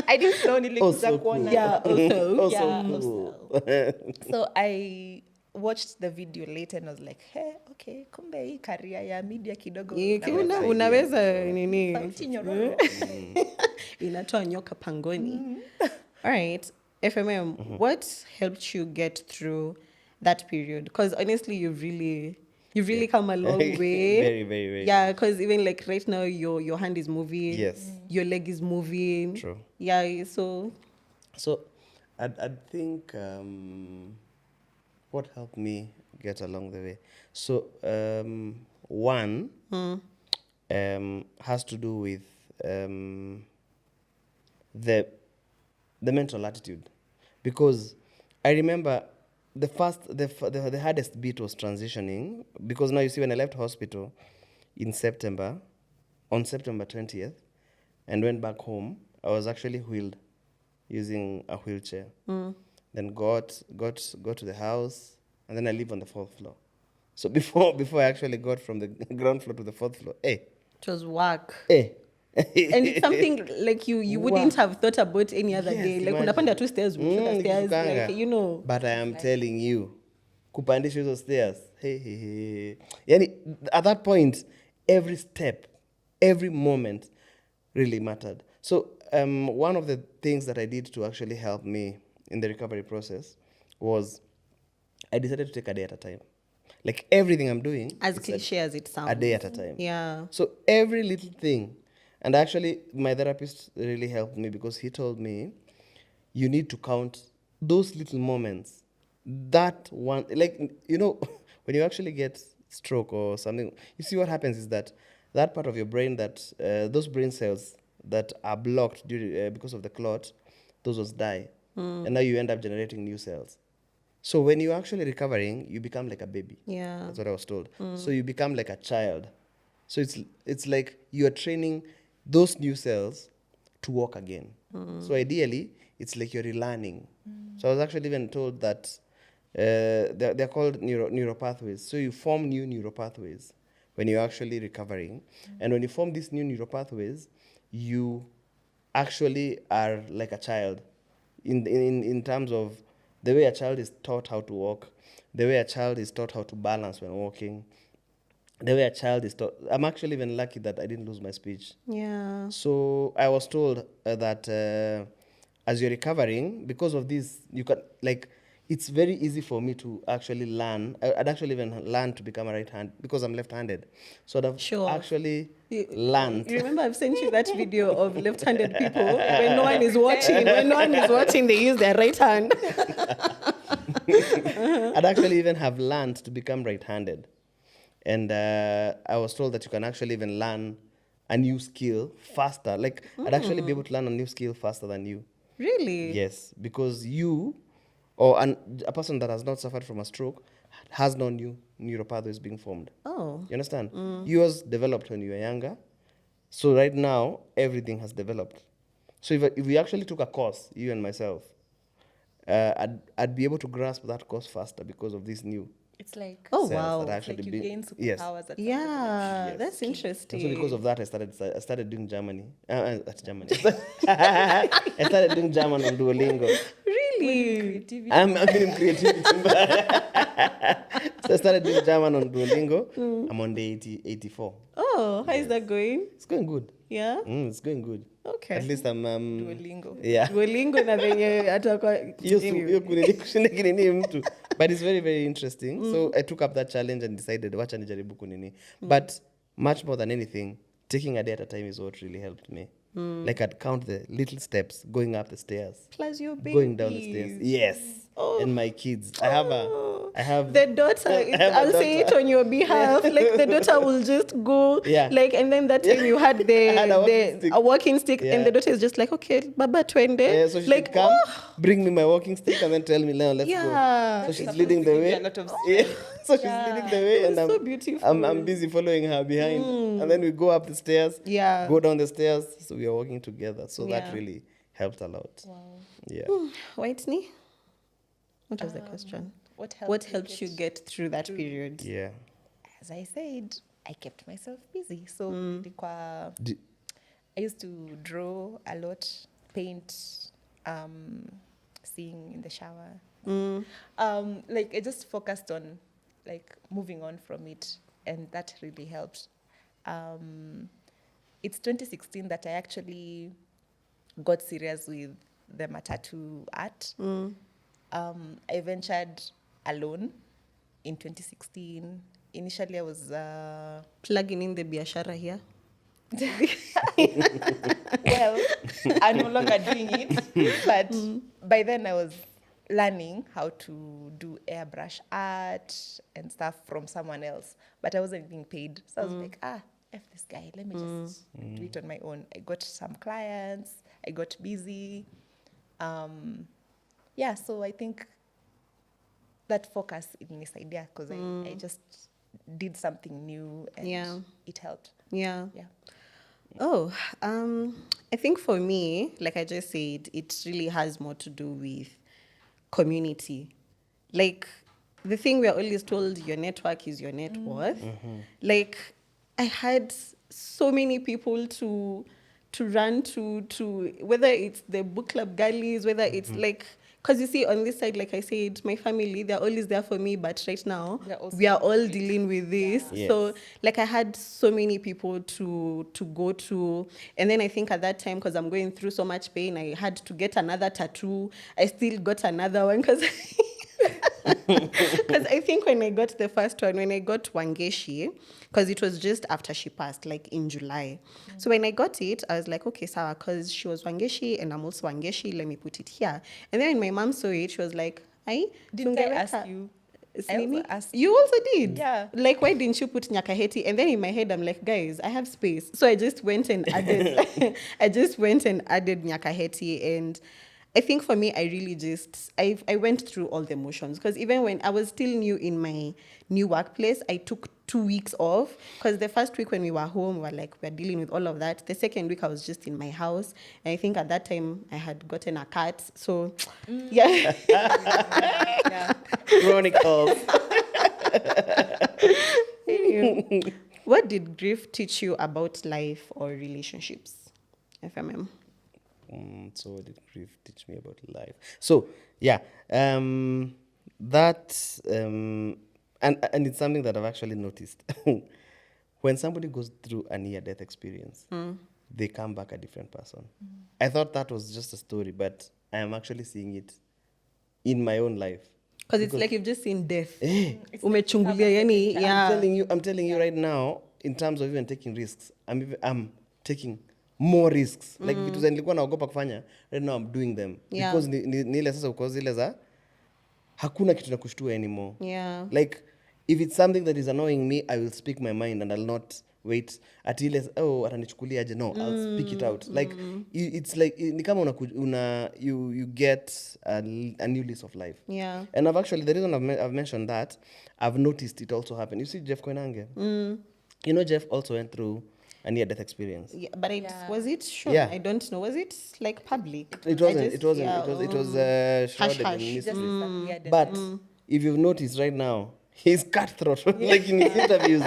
I didn't know nilikuja Also kuona. cool. Yeah, also. Also cool. So I watched the video later and I was like, hey, okay, kumbe hii career ya media kidogo. Unaweza nini? Sauti nyororo. Inatoa nyoka pangoni. All right, FMM, what helped you get through that period? Because honestly, you've really come a long way. Very, very, very. Yeah, because even like right now, your hand is moving. Yes. Your leg is moving. True. Yeah, so I'd think what helped me get along the way. So one has to do with the mental attitude, because I remember the hardest bit was transitioning, because now you see, when I left hospital on September 20th and went back home, I was actually wheeled using a wheelchair. Then got to the house, and then I live on the 4th floor. So before I actually got from the ground floor to the 4th floor, it was work. And it's something like you wouldn't have thought about any other day. Like unapanda 2 stairs, stairs, like, But I am telling you, kupandisha hizo stairs. Hey. Yani, at that point, every step, every moment really mattered. So one of the things that I did to actually help me in the recovery process was I decided to take a day at a time. Like everything I'm doing, as cliche as it sounds, a day at a time. Yeah. So every little thing. And actually, my therapist really helped me, because he told me, you need to count those little moments. That one, like, when you actually get stroke or something, you see what happens is that part of your brain, that those brain cells that are blocked because of the clot, those ones die. And now you end up generating new cells. So when you're actually recovering, you become like a baby. Yeah. That's what I was told. So you become like a child. So it's like you're training those new cells to walk again. So ideally, it's like you're relearning. So I was actually even told that they're called neuropathways. So you form new neuropathways when you're actually recovering. And when you form these new neuropathways, you actually are like a child in terms of the way a child is taught how to walk, the way a child is taught how to balance when walking, the way a child is taught. I'm actually even lucky that I didn't lose my speech. Yeah. So I was told that as you're recovering, because of this, you can, like, it's very easy for me to actually learn. I'd actually even learn to become a right hand because I'm left-handed. So I've Sure. actually learned. You remember I've sent you that video of left-handed people when no one is watching. When no one is watching, they use their right hand. I'd actually even have learned to become right-handed. And I was told that you can actually even learn a new skill faster. Like, I'd actually be able to learn a new skill faster than you. Really? Yes, because you, or a person that has not suffered from a stroke, has no new neural pathways being formed. Oh. You understand? Yours developed when you were younger. So right now, everything has developed. So if we actually took a course, you and myself, I'd be able to grasp that course faster because of this new It's like, Oh, cells wow. that it's like you be- gain yes. superpowers at Yeah, Yes. that's interesting. And so because of that, I started doing Germany. That's Germany. I started doing German on Duolingo. Really? creativity. I'm in creativity. So I started doing German on Duolingo. I'm on day 84. Oh, how is that going? It's going good. Yeah? It's going good. Okay. At least I'm Duolingo. yeah. Duolingo na venye atakuwa Hiyo kunini kushinda kinini mtu. But it's very, very interesting. So I took up that challenge and decided wacha nijaribu kunini. But much more than anything, taking a day at a time is what really helped me. Like I'd count the little steps going up the stairs, plus your baby. going down the stairs. Yes. Oh. And my kids. I have The daughter, I have a I'll say it daughter. on your behalf. Like the daughter will just go, Yeah. like, and then that time you had I had a walking stick. a walking stick, Yeah. and the daughter is just like, okay, Baba twende. Yeah, so she like, should come, bring me my walking stick, and then tell me, now let's Yeah. go. So she's Supposed leading to the give you way. a lot of Yeah. So she's Yeah. leading the way, It and was so beautiful. I'm busy following her behind. And then we go up the stairs, Yeah. go down the stairs. So we are walking together. So Yeah. that really helped a lot. Wow. Yeah. Whitney, what was the question? What What helped you get through that period? Yeah. As I said, I kept myself busy. So nilikuwa- D- I used to draw a lot, paint, sing in the shower. Like I just focused on like moving on from it, and that really helped. It's 2016 that I actually got serious with the matatu art. I ventured alone in 2016. Initially, I was Plugging in the biashara here. well, I'm no longer doing it, but by then I was learning how to do airbrush art and stuff from someone else, but I wasn't being paid. So I was like, F this guy, let me just do it on my own. I got some clients, I got busy. Yeah, so I think that focus in this idea, because I just did something new and Yeah. it helped. Yeah. Yeah. Oh, I think for me, like I just said, it really has more to do with community. Like the thing we are always told, your network is your net worth. Like I had so many people to run to, whether it's the book club girlies, whether it's like, because you see on this side, like I said, my family, they're always there for me, but right now They're also we are all dealing with this. Yeah. So like I had so many people to go to. And then I think at that time, because I'm going through so much pain, I had to get another tattoo. I still got another one because because I think when I got the first one, when I got Wangeshi, because it was just after she passed, like in July. So when I got it, I was like, okay, Sawa, because she was Wangeshi and I'm also Wangeshi, let me put it here. And then when my mom saw it, she was like, "Ai, Didn't I ask tungeweka-" you? Sinini? I also asked You also did? Yeah. Like, why didn't you put Nyakaheti? And then in my head, I'm like, guys, I have space. So I just went and added, Nyakaheti. And I think for me, I really just, I went through all the emotions. Because even when I was still new in my new workplace, I took 2 weeks off. Because the first week when we were home, we were like, we're dealing with all of that. The second week, I was just in my house. And I think at that time, I had gotten a cat. So, yeah. Yeah. Chronicles. What did grief teach you about life or relationships, FMM? So what did grief teach me about life? So yeah, that and it's something that I've actually noticed. When somebody goes through a near-death experience, they come back a different person. I thought that was just a story, but I am actually seeing it in my own life. Because it's like you've just seen death. It's like Umechungulia, yani, yeah. I'm telling you right now, in terms of even taking risks, I'm taking more risks. Like vitu za nilikuwa naogopa kufanya, right now I'm doing them. Yeah. Because ni ile sasa because ile za hakuna kitu na kushtua anymore. Yeah. Like if it's something that is annoying me, I will speak my mind and I'll not wait ati ile atanichukulia aje. No, I'll speak it out. Like it's like ni kama you get a new lease of life. Yeah. And I've actually, the reason I've mentioned that, I've noticed it also happen. You see Jeff Koinange? You know Jeff also went through a near-death experience. Yeah, but was it shown? Yeah. I don't know. Was it like public? It wasn't. I just- It wasn't. yeah, It was hush, shrouded hush. in Just mystery. disappeared. But if you've noticed right now, he's cutthroat. Like in his interviews.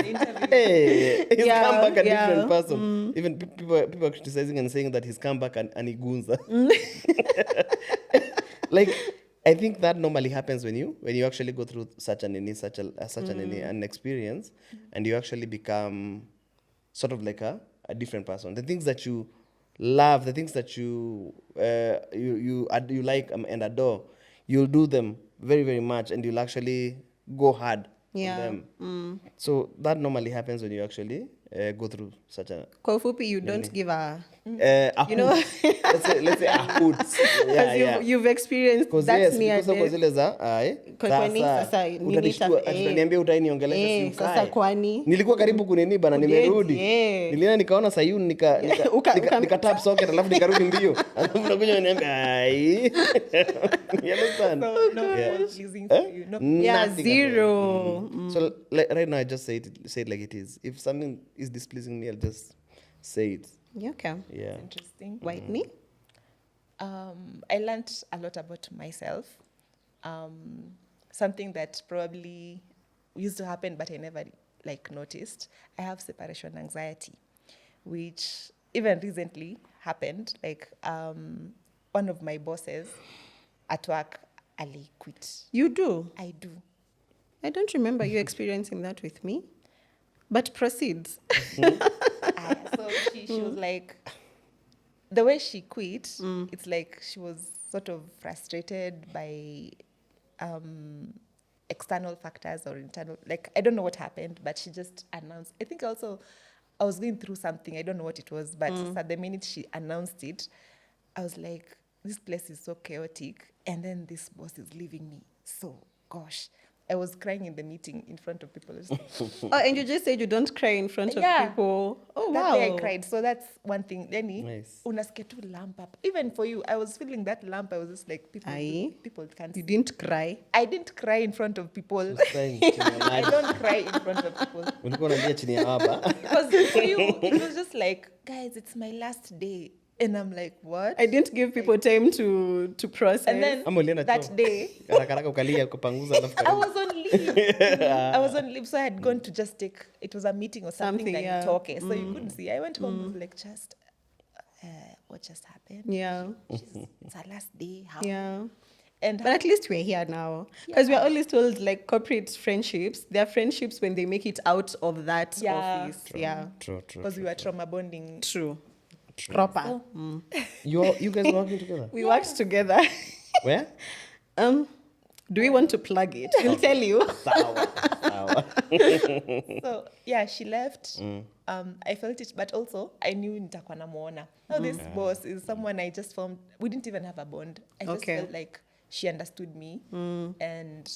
Hey, he's Yeah, come back a yeah. different person. Even people are criticizing and saying that he's come back and he goons. Like, I think that normally happens when you actually go through such an experience, and you actually become sort of like a different person. The things that you love, the things that you like and adore, you'll do them very, very much, and you'll actually go hard Yeah. on them. So that normally happens when you actually go through such a Kwa ufupi, you don't give a... you know, let's say a hoot. Because you've experienced that near because death. zile za Kwani sasa nini utaniambia utainiongelesha si ukae. Sasa kwani Nilikuwa karibu kunini bana, nimerudi. Nilienda nikaona Sayuni nika tap socket alafu nikarudi mbio. Alafu unakuja unaniambia ai. You understand? No using for you. No. Yeah, Nothing at zero. all. So right now I just say it like it is. If something is displeasing me, I'll just say it. Yeah, okay. Yeah. Interesting. Whitney? I learned a lot about myself. Something that probably used to happen, but I never noticed. I have separation anxiety, which even recently happened. Like one of my bosses at work, Ali quit. You do? I do. I don't remember you experiencing that with me. But proceed. So she was like, the way she quit, it's like she was sort of frustrated by external factors or internal, like, I don't know what happened, but she just announced. I think also I was going through something, I don't know what it was, but at the minute she announced it, I was like, this place is so chaotic, and then this boss is leaving me. So, gosh, I was crying in the meeting in front of people. Oh, and you just said you don't cry in front of people. Oh, That wow. day I cried. So that's one thing. Lenny, Nice. unasikia tu lump up. Even for you, I was feeling that lump. I was just like, people can't You see. didn't cry. I didn't cry in front of people. Crying chini ya I maji. don't cry in front of people. Ulikuwa unalia chini ya hapa. Because for you, it was just like, guys, it's my last day. And I'm like, what? I didn't give people time to process. And then Ama ulienda that choo. day, Haraka haraka ukalia kupanguza alafu I karudi. was on leave. I was on leave, so I had gone to just take, it was a meeting or something, Something, like yeah. talking. So you couldn't see. I went home, like, just, what just happened? Yeah. It's our last day. How? Yeah. And But at least we're here now. Because we're always told, like, corporate friendships, they're friendships when they make it out of that office. Yeah. True. because we were trauma bonding. True. Proper. So, You guys were working together? We worked together. Where? Do we want to plug it? We'll tell you. Sawa. so yeah, she left. I felt it, but also I knew nitakuwa namuona. Now this boss is someone I just found. We didn't even have a bond. I just Okay. felt like she understood me, and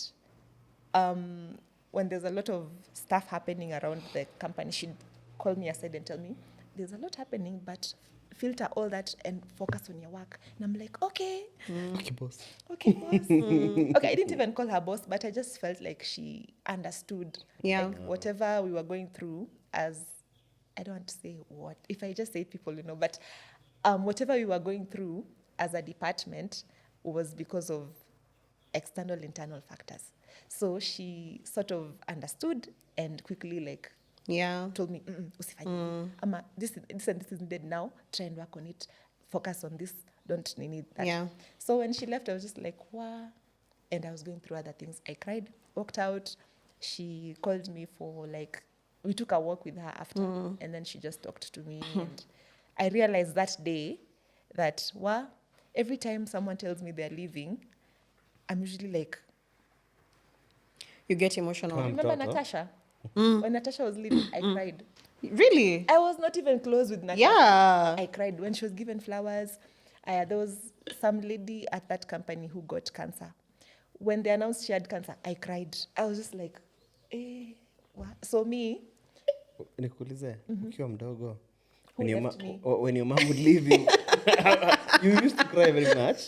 when there's a lot of stuff happening around the company, she'd call me aside and tell me, "There's a lot happening, but filter all that and focus on your work." And I'm like, okay. Okay, boss. Okay, boss. Okay, I didn't even call her boss, but I just felt like she understood. Yeah. Like whatever we were going through as, I don't want to say what, if I just say people, but whatever we were going through as a department was because of external, internal factors. So she sort of understood and quickly Yeah. told me, usifanye. Ama this and this is needed now, try and work on it. focus on this, don't need that. Yeah. So when she left, I was just like, wow. And I was going through other things. I cried, walked out. She called me for like, we took a walk with her after, and then she just talked to me. And I realized that day that, wow, every time someone tells me they're leaving, I'm usually like, You get emotional. Come. remember Talk, huh? Natasha? When Natasha was leaving, I cried. Really? I was not even close with Natasha. Yeah. I cried when she was given flowers. There was some lady at that company who got cancer. When they announced she had cancer, I cried. I was just like, what? So me, Nikuulize, ukiwa mdogo, Who when your, left me? when your mom would leave you, you used to cry very much.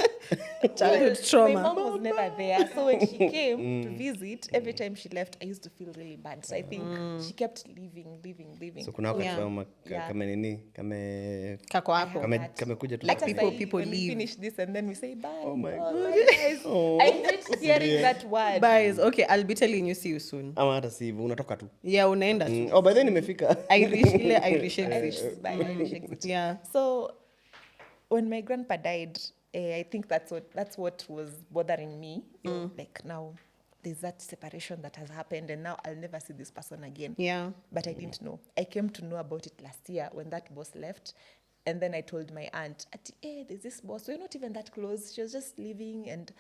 Childhood my trauma. mom was never there. So when she came to visit, every time she left, I used to feel really bad. So I think she kept leaving. So kuna wako Yeah. trauma Yeah. kame nini, kame Kako I hapo. have that. kamekuja tu Like kwa people- siku. people when leave. we finish this and then we say bye. Oh my God. bye, guys. Oh. I hate hearing that word. Guys, okay, I'll be telling you, see you soon. Ama hata si hivyo unatoka tu. Yeah, unaenda tu. Oh, by then nimefika. Ile Irish Irish exit. bye, Irish exit. Yeah. So when my grandpa died, I think that's what was bothering me. Like now, there's that separation that has happened, and now I'll never see this person again. Yeah. But I didn't know. I came to know about it last year when that boss left. And then I told my aunt, hey, there's this boss. We're not even that close. She was just leaving. And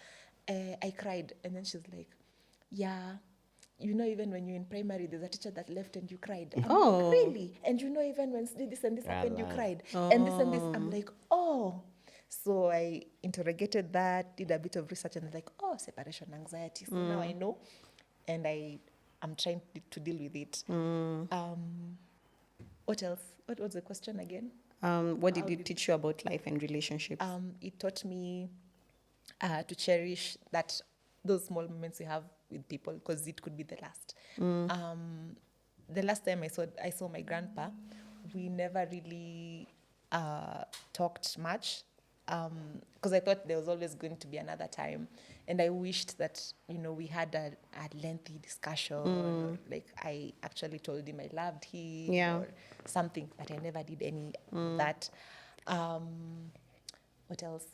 I cried. And then she's like, yeah, you know, even when you're in primary, there's a teacher that left and you cried. I'm Oh. like, really? And you know, even when this and this happened, you cried. And this and this. I'm like, oh. So I interrogated that, did a bit of research, and like, oh, separation anxiety. So now I know. And I'm trying to deal with it. What else? What was the question again? What did it teach you about life and relationships? It taught me to cherish those small moments you have with people, because it could be the last. The last time I saw my grandpa, we never really talked much, because I thought there was always going to be another time, and I wished that we had a lengthy discussion, or like I actually told him I loved him, Yeah. or something, but I never did any of that. What else?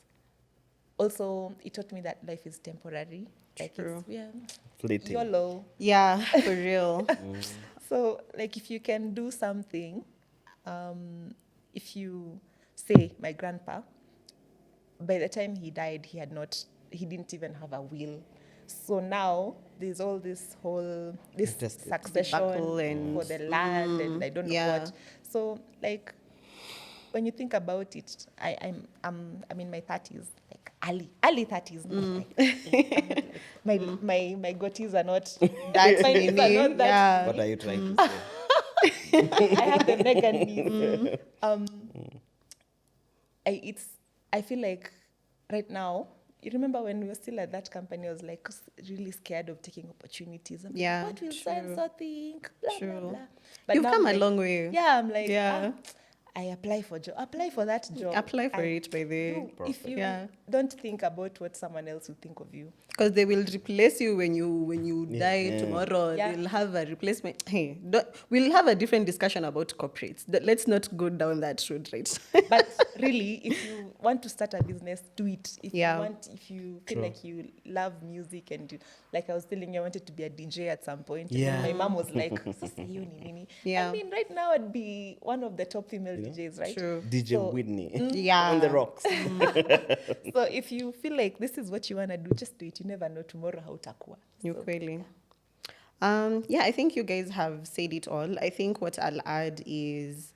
Also, it taught me that life is temporary. Like True. Fleeting. YOLO. Yeah, for real. So, like, if you can do something, if you say, my grandpa, by the time he died, he didn't even have a will. So now there's all this Just succession debacle and- for the land and I don't know Yeah. what. So like, when you think about it, I'm in my 30s, like early 30s. Not like, my goatees are not That's my knees are meaning, not that yeah. What are you trying to say? I have the mega knees. I feel like right now, you remember when we were still at that company, I was like really scared of taking opportunities. I'm Yeah, like, what will true. so-and-so think? Blah, True. blah, blah. But You've now come I'm a like, long way. Yeah, I'm like, Yeah. I apply for that job. Apply for it, by the way. If you Yeah. don't think about what someone else will think of you. Because they will replace you when you die Yeah. tomorrow. Yeah. They'll have a replacement. Hey, we'll have a different discussion about corporates. Let's not go down that road, right? But really, if you want to start a business, do it. If Yeah. if you feel True. like you love music and like I was telling you, I wanted to be a DJ at some point. Yeah. And my mom was like, "Sasa hiyo ni nini?" Yeah. I mean, right now I'd be one of the top female DJs, right? True. DJ So- Whitney. Yeah. On the rocks. So if you feel like this is what you want to do, just do it. You never know tomorrow how utakuwa. Ni ukweli. Yeah, I think you guys have said it all. I think what I'll add is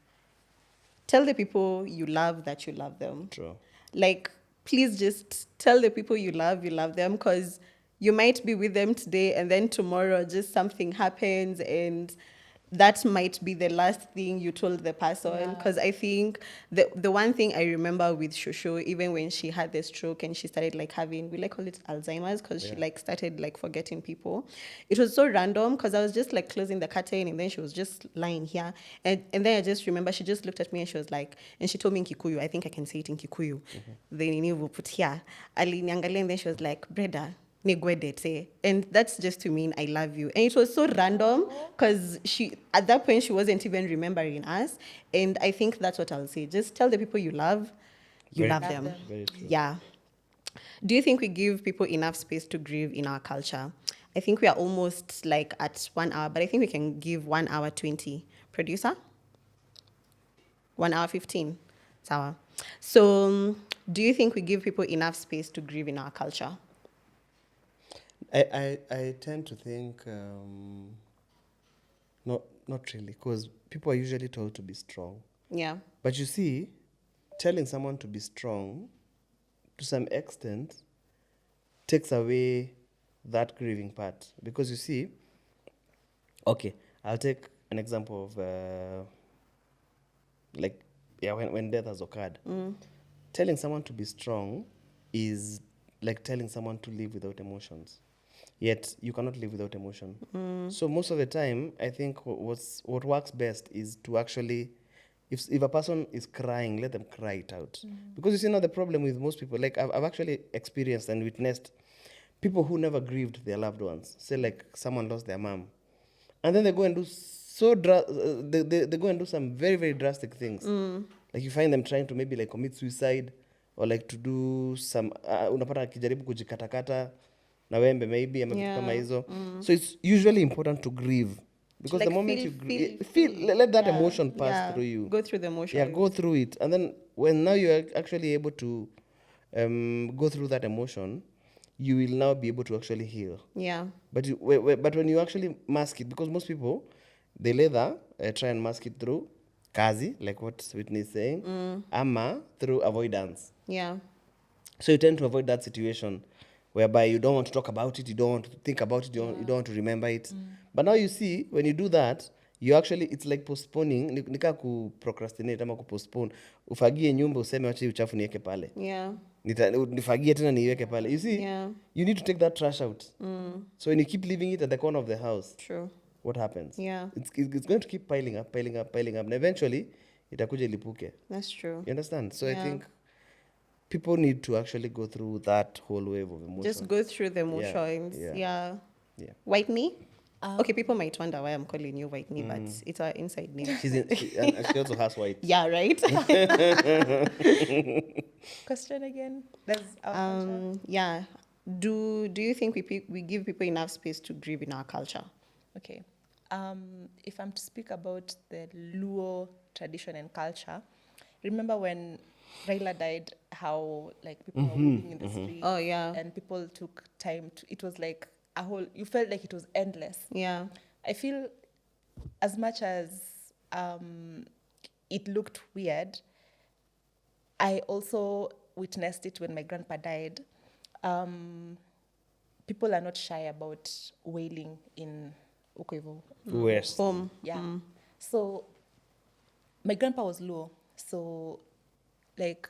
tell the people you love that you love them. True. Like, please just tell the people you love them, because you might be with them today and then tomorrow just something happens and that might be the last thing you told the person. Because I think the one thing I remember with Shosho, even when she had the stroke and she started like having, we like call it Alzheimer's, because she like started like forgetting people. It was so random because I was just like closing the curtain and then she was just lying here. And then I just remember she just looked at me and she was like, and she told me in Kikuyu, I think I can say it in Kikuyu. Then you put here. Aliniangalia, and then she was like, Breda, nigwedete. And that's just to mean I love you. And it was so random because at that point she wasn't even remembering us. And I think that's what I'll say. Just tell the people you love You Very love true. them. Love them. Very true. Yeah. Do you think we give people enough space to grieve in our culture? I think we are almost like at 1 hour, but I think we can give 1 hour 20. Producer? 1 hour 15. Sawa. So, do you think we give people enough space to grieve in our culture? I tend to think not really, because people are usually told to be strong. Yeah. But you see, telling someone to be strong, to some extent, takes away that grieving part. Because you see, okay, I'll take an example of when death has occurred. Telling someone to be strong is like telling someone to live without emotions. Yet you cannot live without emotion. So most of the time, I think what works best is to actually, if a person is crying, let them cry it out. Because you see now the problem with most people, like I've actually experienced and witnessed people who never grieved their loved ones. Say like someone lost their mom, and then they go and do they go and do some very very drastic things. Like you find them trying to maybe like commit suicide, or like to do some unapata akijaribu kujikatakata na wembe maybe ama vitu kama hizo. So it's usually important to grieve, because Like the moment feel- you feel- feel, let that yeah, emotion pass yeah. through you. Go through the emotions. Yeah, go through it, and then when now you are actually able to go through that emotion, you will now be able to actually heal. Yeah. But but when you actually mask it, because most people they later try and mask it through kazi, like what Whitney is saying, ama through avoidance. Yeah. So you tend to avoid that situation whereby you don't want to talk about it, you don't want to think about it, you don't want to remember it. But now you see, when you do that, you actually, it's like postponing, nika ku procrastinate ama ku postpone. Ufagie nyumba useme wacha hii uchafu niweke pale. Yeah. Nifagie tena niweke pale. You see, Yeah. you need to take that trash out. So when you keep leaving it at the corner of the house, True. what happens? Yeah. It's going to keep piling up, piling up, piling up. And eventually, itakuja ilipuke. That's true. You understand? So I Yeah. think people need to actually go through that whole wave of emotions. Just go through the emotions. yeah. Yeah. Yeah. White knee? Okay, people might wonder why I'm calling you White knee, but it's our inside name. And she also has white. Yeah, right? Question again. That's our culture. Yeah. Do you think we give people enough space to grieve in our culture? Okay. If I'm to speak about the Luo tradition and culture, remember when Raila died, how like people were weeping in the street. Oh, yeah. And people took time to, it was like a whole, you felt like it was endless. Yeah. I feel as much as it looked weird, I also witnessed it when my grandpa died. People are not shy about wailing in Ukoivo. West. Home. Yeah. So my grandpa was low. So like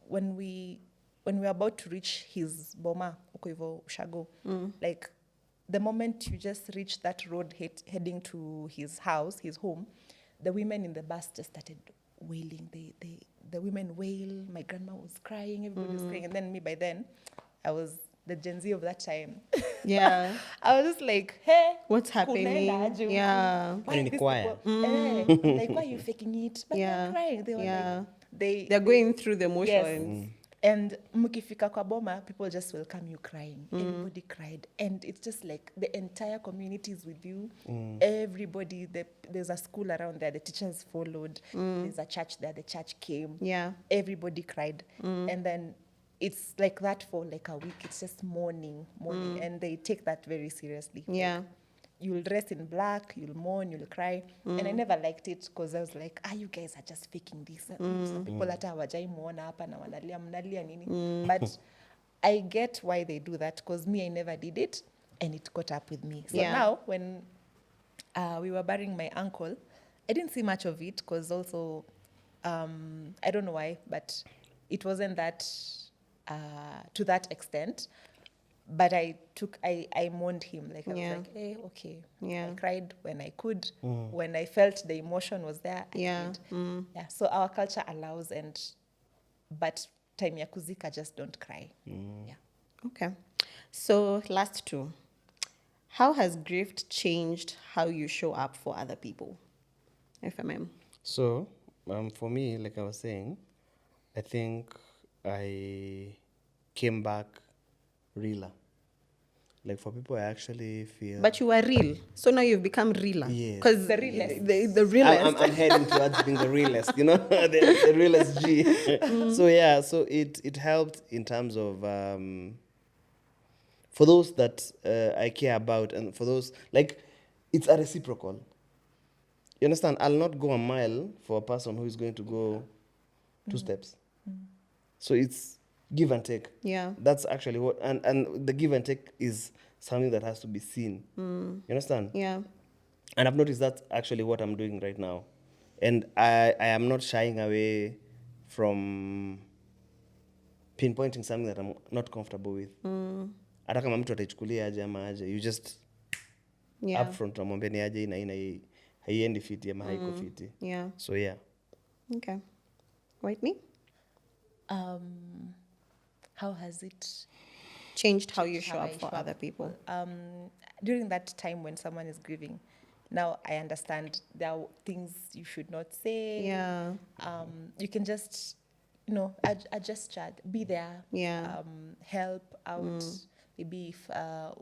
when we were about to reach his boma, Ukoivo Ushago, like the moment you just reach that road heading to his house, his home, the women in the bus just started wailing. The women wail. My grandma was crying. Everybody was crying. And then me, by then, I was the Gen Z of that time. Yeah. I was just like, hey, What's happening? kunaenda aje huku? Yeah. Why And these quiet. people- I'm like, why are you faking it? But Yeah. they're crying. They were Yeah. like, They're going through the yes. emotions. And mukifika kwa boma, people just welcome you crying. Everybody cried. And it's just like the entire community is with you. Everybody, there's a school around there, the teachers followed. There's a church there, the church came. Yeah. Everybody cried. And then it's like that for like a week. It's just mourning. And they take that very seriously. Yeah. Like, you'll dress in black, you'll mourn, you'll cry. And I never liked it because I was like, you guys are just faking this. Some people hata hawajai muona hapa na wanalia, mnalia nini. But I get why they do that because me, I never did it and it caught up with me. So Yeah. now when we were burying my uncle, I didn't see much of it because also, I don't know why, but it wasn't that, to that extent. But I mourned him. Like I Yeah. was like, hey, okay. Yeah. I cried when I could. When I felt the emotion was there, I Yeah. did. Yeah. So our culture allows, but time ya kuzika, just don't cry. Yeah. Okay. So last two. How has grief changed how you show up for other people? FMM. So, for me, like I was saying, I think I came back realer. Like for people, I actually feel. But you were real. So now you've become realer. Yes. Because The realest. the realest. I'm heading towards being the realest, the realest G. So yeah, so it helped in terms of for those that I care about, and for those like it's a reciprocal. You understand? I'll not go a mile for a person who is going to go 2 steps. So it's give and take. Yeah. That's actually what, and the give and take is something that has to be seen. You understand? Yeah. And I've noticed that's actually what I'm doing right now. And I am not shying away from pinpointing something that I'm not comfortable with. Hata kama mtu ataichukulia aje ama aje, you just Yeah. upfront unamwambia ni aje ina haiendi fiti ama haiko fiti. Yeah. So yeah. Okay. Whitney? How has it Changed how you show how up I for show other up? people. During that time when someone is grieving, now I understand there are things you should not say. Yeah. You can just, adjust chat, be there. Yeah. Help out. Maybe if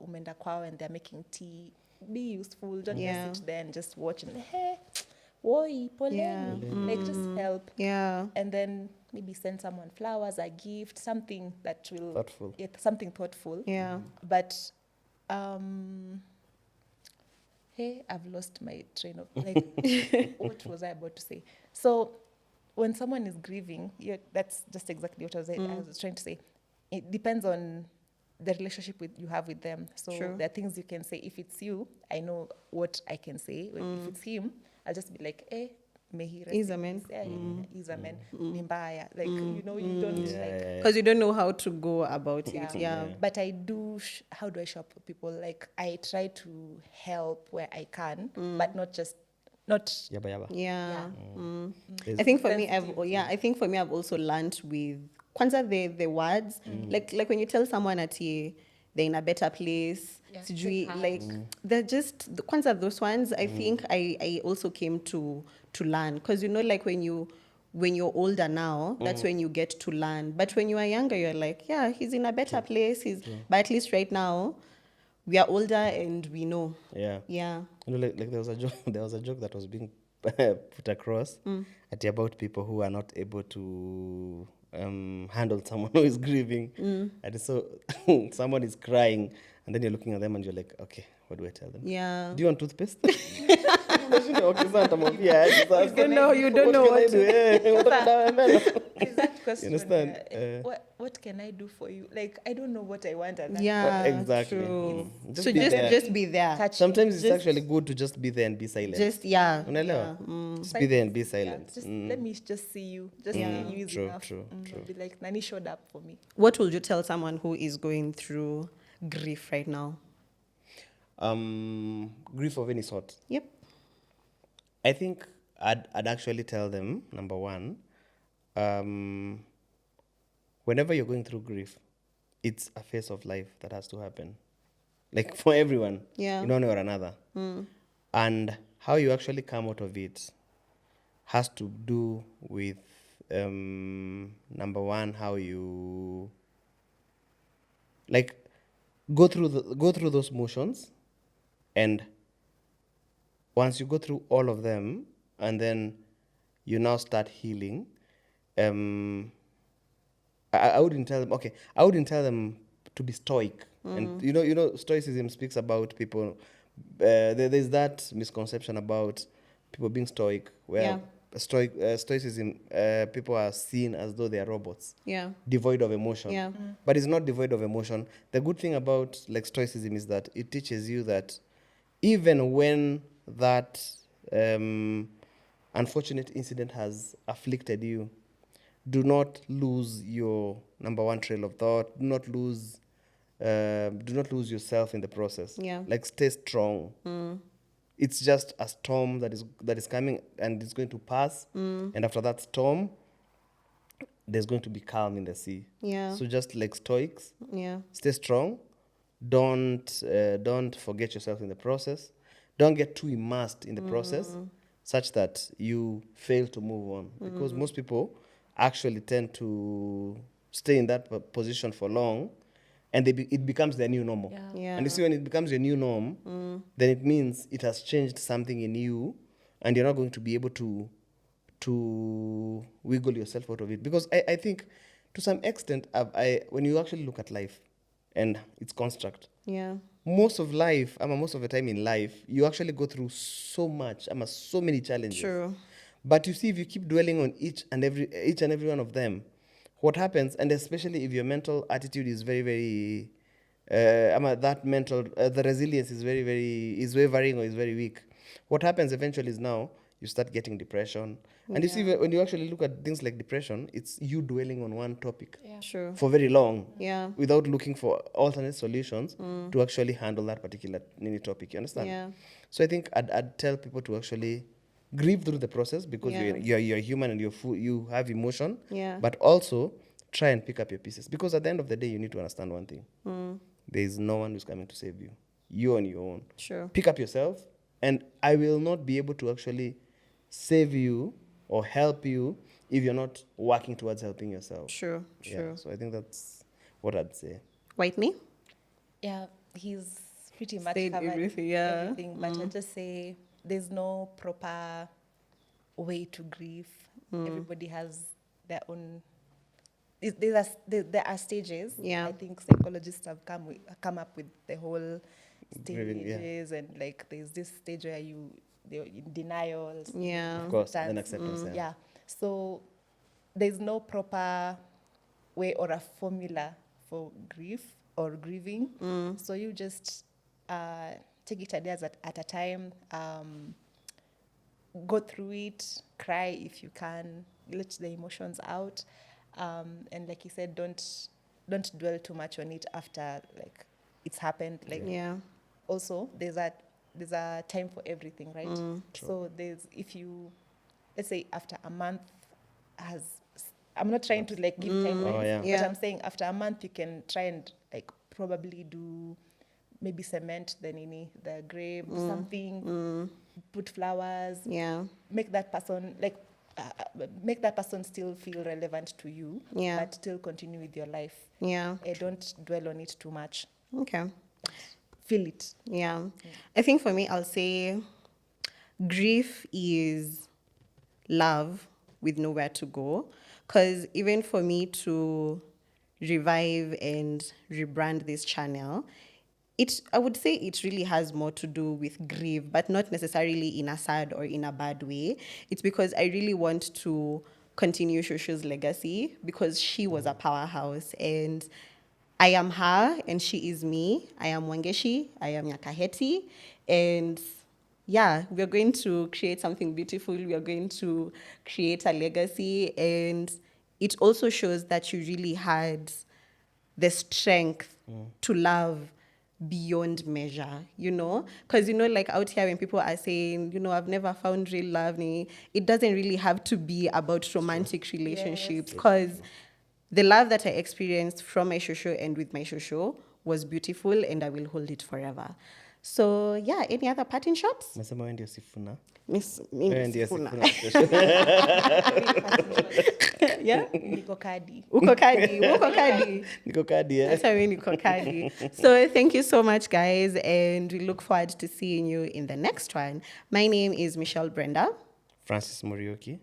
umeenda kwao and they're making tea, be useful. Don't Yeah. just sit there and just watch and hey, woi, poleni. Yeah. Like just help. Yeah. And then maybe send someone flowers, a gift, something that will Thoughtful. Yeah, something thoughtful. Yeah. But hey, I've lost my train of like what was I about to say? So when someone is grieving, that's just exactly what I was trying to say. It depends on the relationship you have with them. So True. there are things you can say. If it's you, I know what I can say. If it's him, I'll just be like, eh, may he rest He's in a man. peace. Yeah, he's a man. Ni mbaya. Like, you don't like... Because you don't know how to go about it. Yeah. But I do, how do I show up for people? Like, I try to help where I can, but not Yaba yaba. Yeah. There's- I think for me, I've also learned with kwanza the words. Like when you tell someone ati they're in a better place. Yeah, Sijui, take like they're just kwanza those ones. I think I also came to learn, because like when you're older now, that's when you get to learn. But when you are younger, you're like, yeah, he's in a better place. But at least right now, we are older and we know. Yeah. Yeah. Like there was a joke that was being put across about people who are not able to handle someone who is grieving. And so someone is crying, and then you're looking at them and you're like, okay, what do I tell them? Yeah. Do you want toothpaste? Okay, sasa nitamwambia aje sasa. You don't know what to Is that question? You understand? What can I do for you? Like, I don't know what I want. And Yeah, Exactly. true. Just So be there. just be there. Touch Sometimes it's Just- actually good to just be there and be silent. Yeah. Unaelewa? Yeah. Just be there and be Yeah, silent. just let me just see you. Just see you is True, enough. true. I'll be like, Nani showed up for me. What would you tell someone who is going through grief right now? Grief of any sort. Yep. I think I'd actually tell them, number one, whenever you're going through grief, it's a phase of life that has to happen. Like for everyone, Yeah. in one way or another. And how you actually come out of it has to do with, number one, how you like go through those motions, and once you go through all of them, and then you now start healing. I wouldn't tell them. Okay, I wouldn't tell them to be stoic. And stoicism speaks about people. There's that misconception about people being stoic, where stoicism, people are seen as though they are robots, Yeah. devoid of emotion. Yeah. But it's not devoid of emotion. The good thing about like stoicism is that it teaches you that even when that unfortunate incident has afflicted you, do not lose your number one trail of thought. Do not lose yourself in the process. Yeah. Like stay strong. It's just a storm that is coming, and it's going to pass. And after that storm, there's going to be calm in the sea. Yeah. So just like stoics, Yeah. stay strong. Don't forget yourself in the process. Don't get too immersed in the process, such that you fail to move on. Because most people actually tend to stay in that position for long, and it becomes their new normal. Yeah. And you see, when it becomes your new norm, then it means it has changed something in you, and you're not going to be able to wiggle yourself out of it. Because I think, to some extent, when you actually look at life and its construct, Yeah. most of life, most of the time in life, you actually go through so many challenges. True. But you see, if you keep dwelling on each and every one of them, what happens, and especially if your mental attitude is very, very, the resilience is is wavering or is very weak. What happens eventually is now you start getting depression. And you see, when you actually look at things like depression, it's you dwelling on one topic True. for very long, Yeah. without looking for alternate solutions to actually handle that particular topic. You understand? Yeah. So I think I'd tell people to actually grieve through the process, because Yeah. you're human and you have emotion. Yeah. But also try and pick up your pieces, because at the end of the day, you need to understand one thing: there is no one who's coming to save you. You're on your own. Sure. Pick up yourself, and I will not be able to actually save you or help you if you're not working towards helping yourself. True. True. Yeah, so I think that's what I'd say. Whitney? Yeah, he's pretty much Said covered everything, yeah. everything, but I just say there's no proper way to grieve. Everybody has their own. There are stages. Yeah. I think psychologists have come up with the whole Grieving, yeah. stages, and like there's this stage where they're in denial. Yeah. Of course, then acceptance. Yeah. So there's no proper way or a formula for grief or grieving. So you just take it a day at a time. Go through it, cry if you can, let the emotions out, and like you said, don't dwell too much on it after like it's happened. Like Yeah. also there's a time for everything, right? So let's say after a month I'm not trying to like give timelines, yeah. but I'm saying after a month you can try and like probably do maybe cement the grave, something, put flowers, Yeah. make that person still feel relevant to you, Yeah. but still continue with your life. Yeah. Don't dwell on it too much. Okay. Feel it. Yeah. I think for me, I'll say grief is love with nowhere to go. Because even for me to revive and rebrand this channel, I would say it really has more to do with grief, but not necessarily in a sad or in a bad way. It's because I really want to continue Shosho's legacy, because she was a powerhouse, and I am her and she is me. I am Wangeshi, I am Nyakaheti, and yeah, we're going to create something beautiful. We are going to create a legacy, and it also shows that you really had the strength to love beyond measure, because like out here when people are saying, I've never found real love, it doesn't really have to be about romantic relationships, because the love that I experienced from my shosho and with my shosho was beautiful, and I will hold it forever. So yeah, any other parting shots? Nasema wewe ndio Sifuna. Miss Wewe ndio Sifuna. Sifuna. Yeah, niko kadi. Uko kadi. Niko kadi, That's why we niko kadi. So thank you so much, guys, and we look forward to seeing you in the next one. My name is Michelle Brenda. Francis Morioki.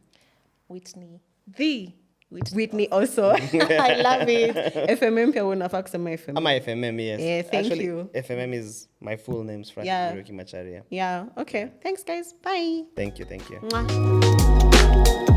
Whitney also. I love it. FMM pia unafaa kusema FMM. Ama FMM, yes. Yeah, thank Actually, you. FMM is my full name, Francis Morioki Macharia. Yeah, okay. Thanks, guys. Bye. Thank you. Mwah.